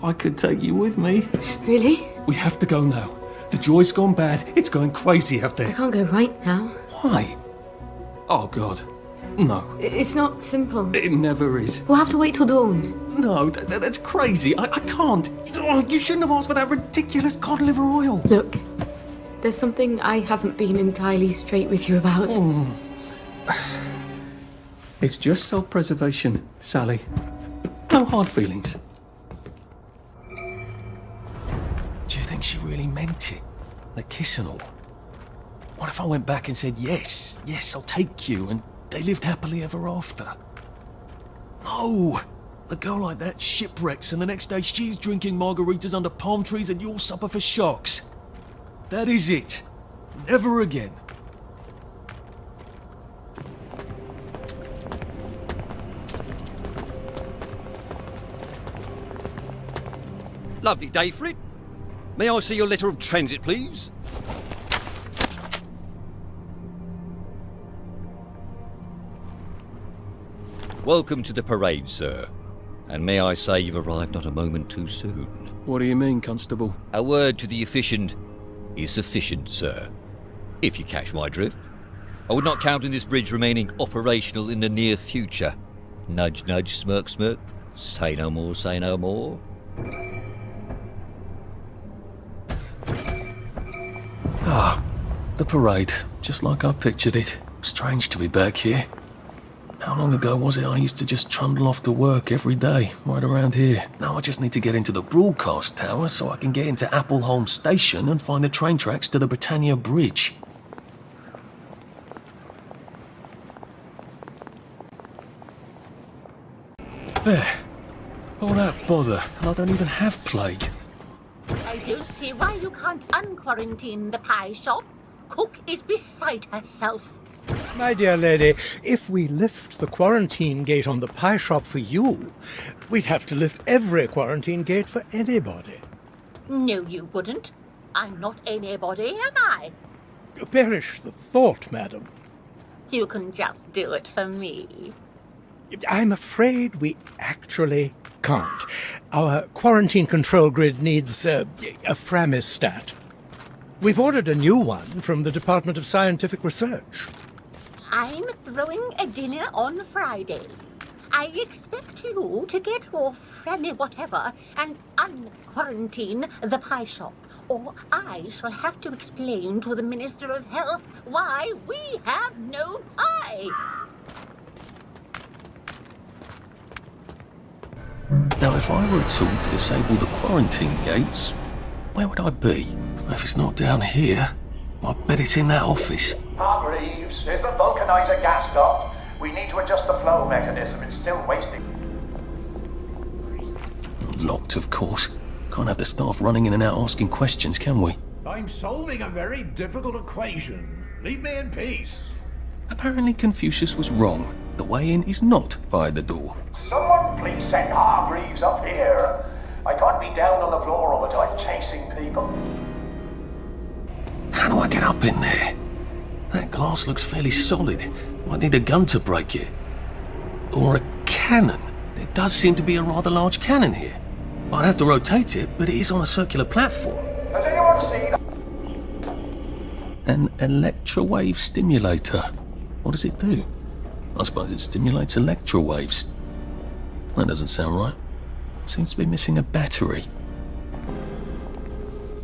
I could take you with me. Really? We have to go now. The joy's gone bad. It's going crazy out I there. can't go right now. Why? Oh, God. No. It's not simple. It never is. We'll have to wait till dawn. No, that's crazy. I can't. Oh, you shouldn't have asked for that ridiculous cod liver oil. Look, there's something I haven't been entirely straight with you about. It's just self-preservation, Sally. No hard feelings. Do you think she really meant it? The kiss and all? What if I went back and said, yes, I'll take you, and they lived happily ever after? No! A girl like that shipwrecks, and the next day she's drinking margaritas under palm trees and you'll suffer for sharks. That is it. Never again. lovely day for it. May I see your letter of transit, please? Welcome to the parade, sir. And may I say you've arrived not a moment too soon. What do you mean, Constable? A word to the efficient is sufficient, sir. If you catch my drift. I would not count on this bridge remaining operational in the near future. Nudge, nudge, smirk, smirk. Say no more, say no more. Ah, the parade. Just like I pictured it. Strange to be back here. How long ago was it I used to just trundle off to work every day, right around here? Now I just need to get into the broadcast tower so I can get into Appleholm Station and find the train tracks to the Britannia Bridge. There. All that bother, and I don't even have plague. I don't see why you can't unquarantine the pie shop. Cook is beside herself. My dear lady, if we lift the quarantine gate on the pie shop for you, we'd have to lift every quarantine gate for anybody. No, you wouldn't. I'm not anybody, am I? Perish the thought, madam. You can just do it for me. I'm afraid we actually can't. Our quarantine control grid needs a Framistat. We've ordered a new one from the Department of Scientific Research. I'm throwing a dinner on Friday. I expect you to get your Fremi whatever and unquarantine the pie shop, or I shall have to explain to the Minister of Health why we have no pie. Now, if I were at all to disable the quarantine gates, where would I be? If it's not down here, I bet it's in that office. Hargreaves, is the vulcanizer gas stopped? We need to adjust the flow mechanism. It's still wasting. Locked, of course. Can't have the staff running in and out asking questions, can we? I'm solving a very difficult equation. Leave me in peace. Apparently Confucius was wrong. The way in is not by the door. Someone please send Hargreaves up here. I can't be down on the floor all the time chasing people. How do I get up in there? That glass looks fairly solid. Might need a gun to break it. Or a cannon. There does seem to be a rather large cannon here. I'd have to rotate it, but it is on a circular platform. Has anyone seen... An electrowave stimulator. What does it do? I suppose it stimulates electrowaves. That doesn't sound right. Seems to be missing a battery.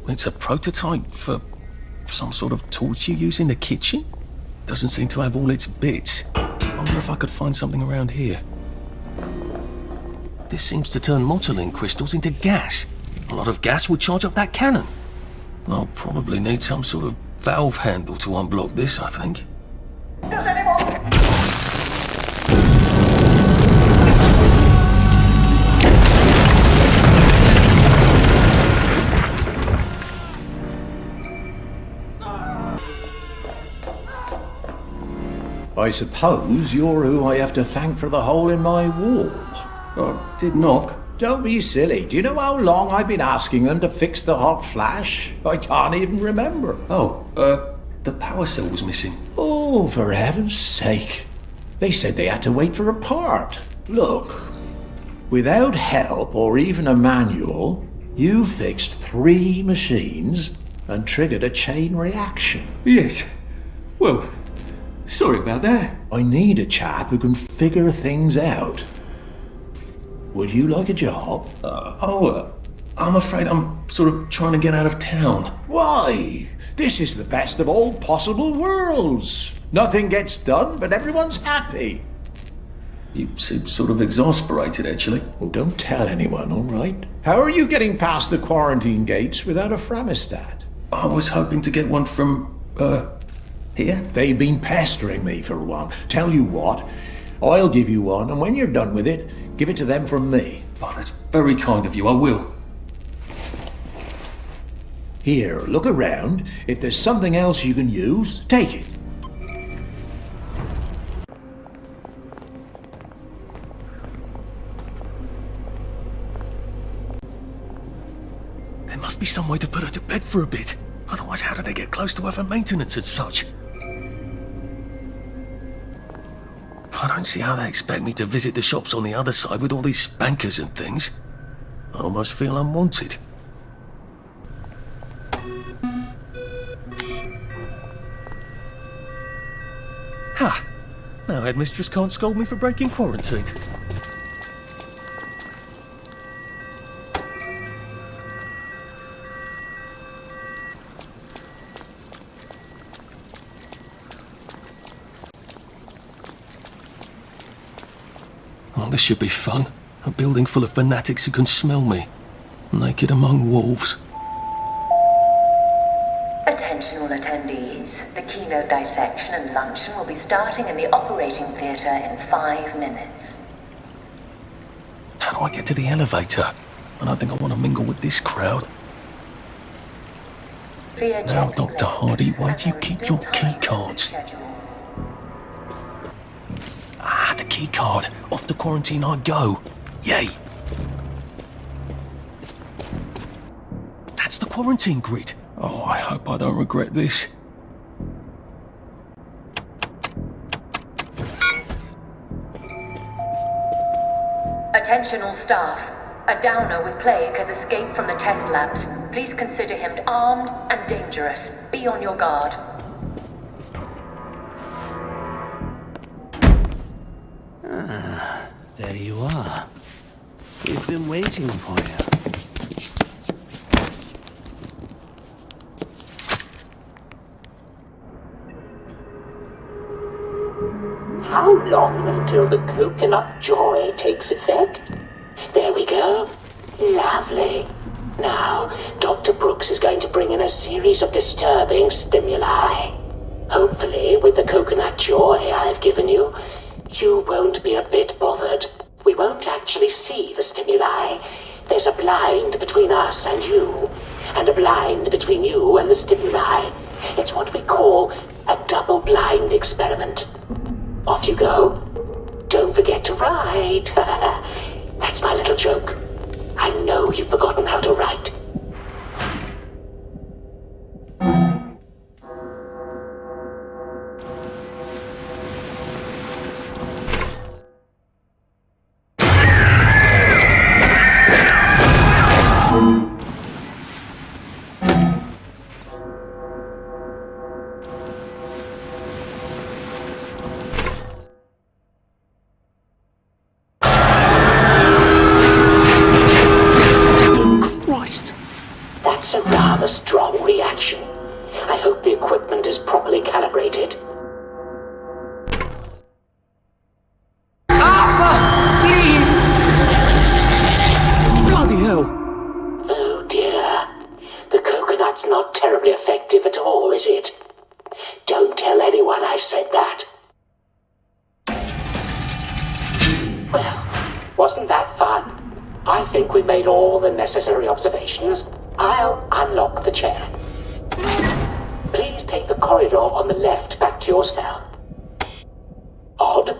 It's a prototype for some sort of torch you use in the kitchen? Doesn't seem to have all its bits. Wonder if I could find something around here. This seems to turn Mottling crystals into gas. A lot of gas would charge up that cannon. I'll probably need some sort of valve handle to unblock this, I think. Does anyone... I suppose you're who I have to thank for the hole in my wall. I did knock. Don't be silly. Do you know how long I've been asking them to fix the hot flash? I can't even remember. Oh, the power cell was missing. Oh, for heaven's sake. They said they had to wait for a part. Look, without help or even a manual, you fixed 3 machines and triggered a chain reaction. Yes. Well, sorry about that. I need a chap who can figure things out. Would you like a job? I'm afraid I'm sort of trying to get out of town. Why? This is the best of all possible worlds. Nothing gets done, but everyone's happy. You seem sort of exasperated, actually. Well, don't tell anyone, all right? How are you getting past the quarantine gates without a Framistat? I was hoping to get one from, here? They've been pestering me for one. Tell you what, I'll give you one, and when you're done with it, give it to them from me. Oh, that's very kind of you, I will. Here, look around. If there's something else you can use, take it. be some way to put her to bed for a bit. Otherwise, how do they get close to her for maintenance and such? I don't see how they expect me to visit the shops on the other side with all these spankers and things. I almost feel unwanted. Ha! Now Headmistress can't scold me for breaking quarantine. Well, this should be fun. A building full of fanatics who can smell me. Naked among wolves. Attention all attendees. The keynote dissection and luncheon will be starting in the operating theatre in 5 minutes. How do I get to the elevator? I don't think I want to mingle with this crowd. Now, Dr. Hardy, where do you keep your key cards? Ah, the key card. Off to quarantine I go. Yay! That's the quarantine grid. Oh, I hope I don't regret this. Attention all staff. A downer with plague has escaped from the test labs. Please consider him armed and dangerous. Be on your guard. Ah, there you are. We've been waiting for you. How long until the coconut joy takes effect? There we go. Lovely. Now, Dr. Brooks is going to bring in a series of disturbing stimuli. Hopefully, with the coconut joy I've given you, you won't be a bit bothered. We won't actually see the stimuli. There's a blind between us and you, and a blind between you and the stimuli. It's what we call a double-blind experiment. Off you go. Don't forget to write. That's my little joke. I know you've forgotten how to write. That's a rather strong reaction. I hope the equipment is properly calibrated. Bloody hell! Oh dear. The coconut's not terribly effective at all, is it? Don't tell anyone I said that. Well, wasn't that fun? I think we made all the necessary observations. I'll unlock the chair. Please take the corridor on the left back to your cell. Odd.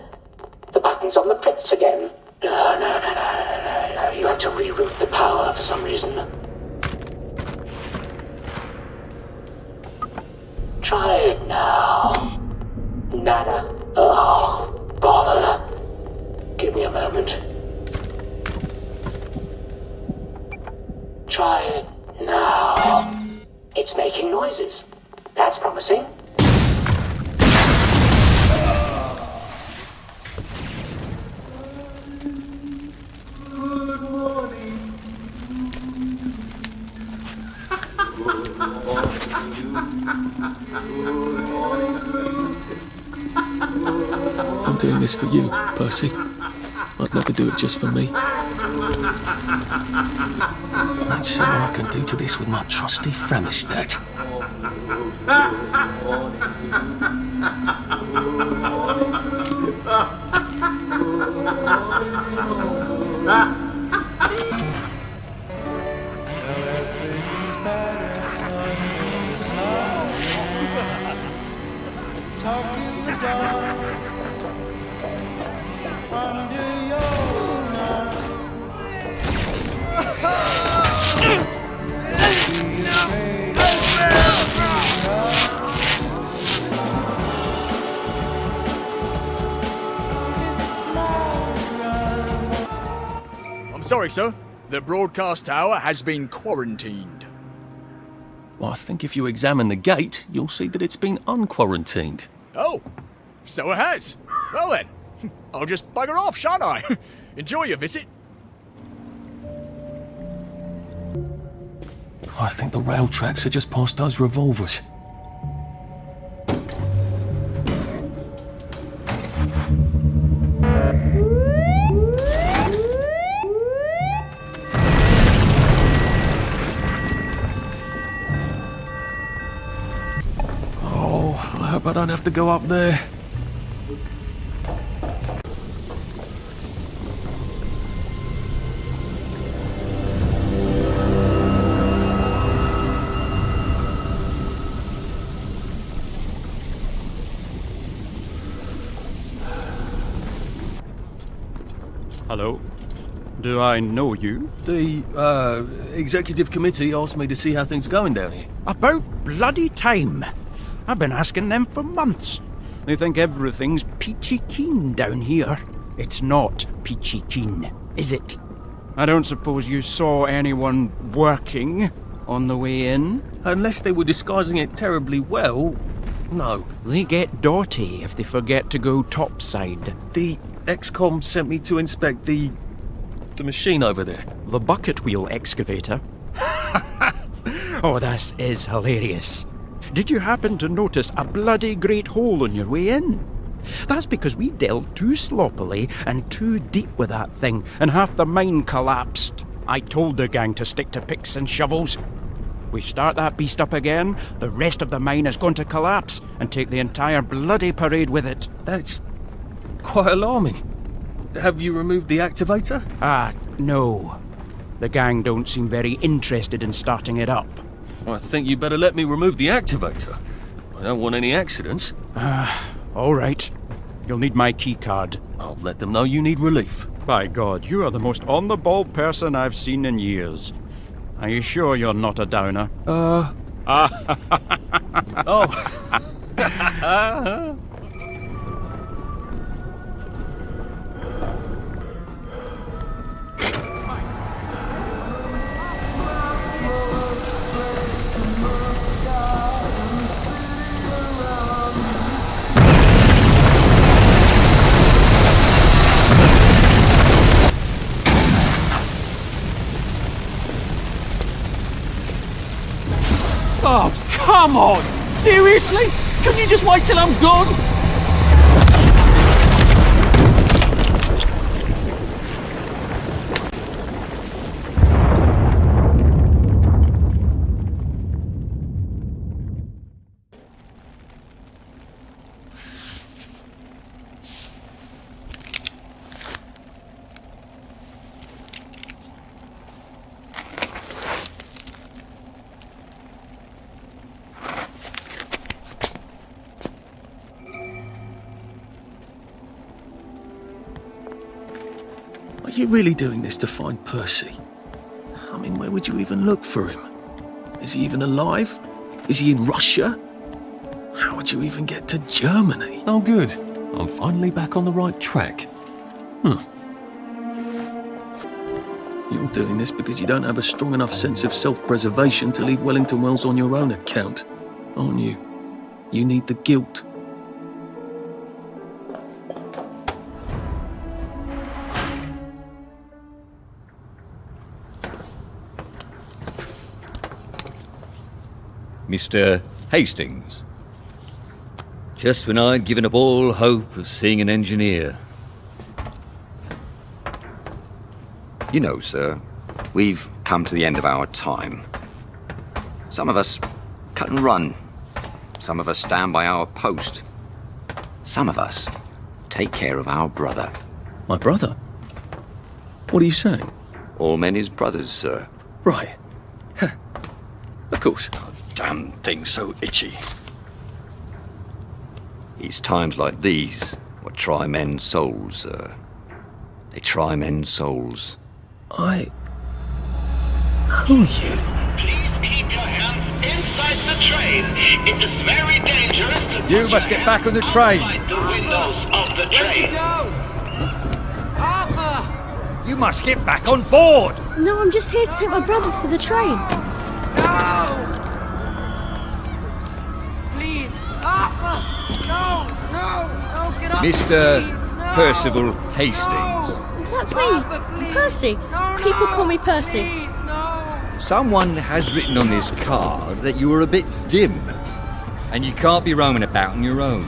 The button's on the fritz again. No. You have to reroute the power for some reason. Try it now. Nada. Oh, bother. Give me a moment. Try it now. It's making noises. That's promising. Good morning. I'm doing this for you, Percy. I'd never do it just for me. Let's see what I can do to this with my trusty Fremistat. Talk in the dark under your smile. Sorry, sir. The broadcast tower has been quarantined. Well, I think if you examine the gate, you'll see that it's been unquarantined. Oh, so it has. Well then, I'll just bugger off, shan't I? Enjoy your visit. I think the rail tracks are just past those revolvers. I hope I don't have to go up there. Hello. Do I know you? The, executive committee asked me to see how things are going down here. About bloody time. I've been asking them for months. They think everything's peachy keen down here. It's not peachy keen, is it? I don't suppose you saw anyone working on the way in? Unless they were disguising it terribly well, no. They get dirty if they forget to go topside. The XCOM sent me to inspect the machine over there. The bucket wheel excavator? Oh, that is hilarious. Did you happen to notice a bloody great hole on your way in? That's because we delved too sloppily and too deep with that thing, and half the mine collapsed. I told the gang to stick to picks and shovels. We start that beast up again, the rest of the mine is going to collapse and take the entire bloody parade with it. That's quite alarming. Have you removed the activator? No. The gang don't seem very interested in starting it up. I think you better let me remove the activator. I don't want any accidents. All right. You'll need my key card. I'll let them know you need relief. By God, you are the most on-the-ball person I've seen in years. Are you sure you're not a downer? Oh. Oh, come on! Seriously? Couldn't you just wait till I'm gone? Are you really doing this to find Percy? I mean, where would you even look for him? Is he even alive? Is he in Russia? How would you even get to Germany? Oh, good. I'm finally back on the right track. You're doing this because you don't have a strong enough sense of self-preservation to leave Wellington Wells on your own account, aren't you? You need the guilt. Mr. Hastings. Just when I'd given up all hope of seeing an engineer. You know, sir, we've come to the end of our time. Some of us cut and run. Some of us stand by our post. Some of us take care of our brother. My brother? What are you saying? All men is brothers, sir. Right. Of course. Damn thing so itchy. It's times like these what try men's souls, sir. They try men's souls. I know you. Please keep your hands inside the train. It is very dangerous to put You must your get back on the hands train. outside the windows of the train. Arthur! You must get back on board! No, I'm just here to take my brothers to the train. Please! Arthur! No! Get up! Mr. please, no. Percival Hastings. That's me, Percy. People call me Percy. Someone has written on this card that you are a bit dim, and you can't be roaming about on your own.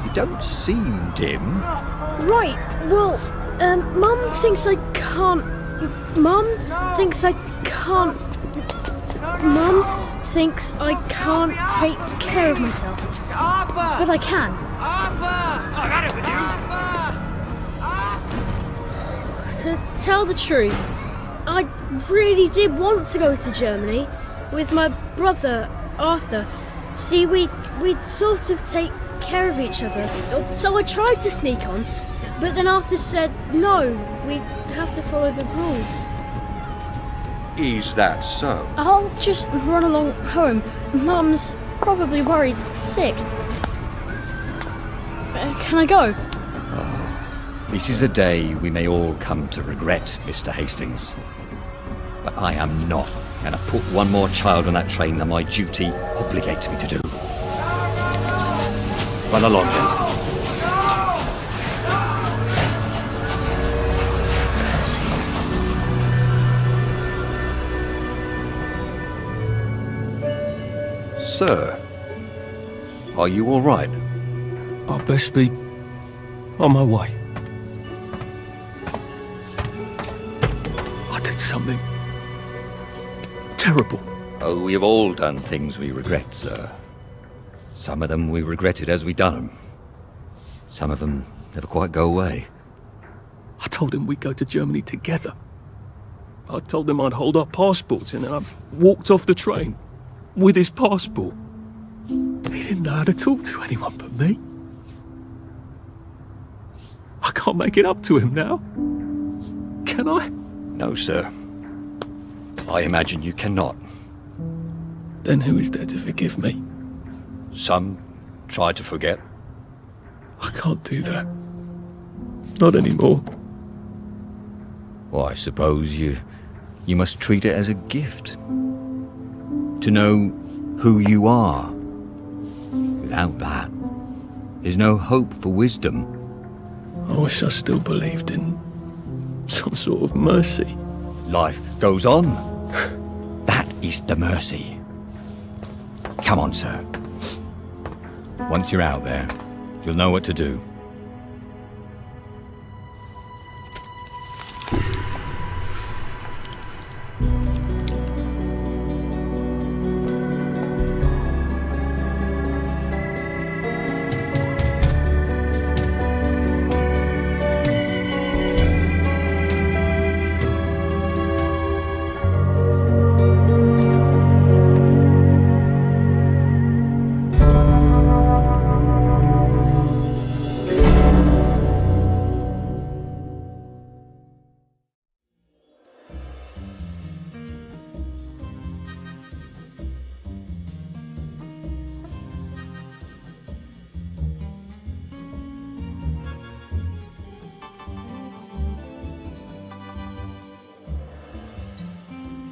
You don't seem dim. Right, well, Mum thinks I can't... Mum thinks I can't... Mum thinks I can't take care of myself. But I can. I've had it with you! To tell the truth, I really did want to go to Germany with my brother, Arthur. See, we'd sort of take care of each other. So I tried to sneak on, but then Arthur said, no, we have to follow the rules. Is that so? I'll just run along home. Mum's probably worried sick. Can I go? This is a day we may all come to regret, Mr. Hastings. But I am not going to put one more child on that train than my duty obligates me to do. Run along then. Sir, are you all right? I'd best be on my way. I did something terrible. Oh, we have all done things we regret, sir. Some of them we regretted as we done them. Some of them never quite go away. I told him we'd go to Germany together. I told him I'd hold our passports, and then I walked off the train with his passport. He didn't know how to talk to anyone but me. I can't make it up to him now. Can I? No, sir. I imagine you cannot. Then who is there to forgive me? Some try to forget. I can't do that. Not anymore. Well, I suppose you must treat it as a gift. To know who you are. Without that, there's no hope for wisdom. I wish I still believed in some sort of mercy. Life goes on. That is the mercy. Come on, sir. Once you're out there, you'll know what to do.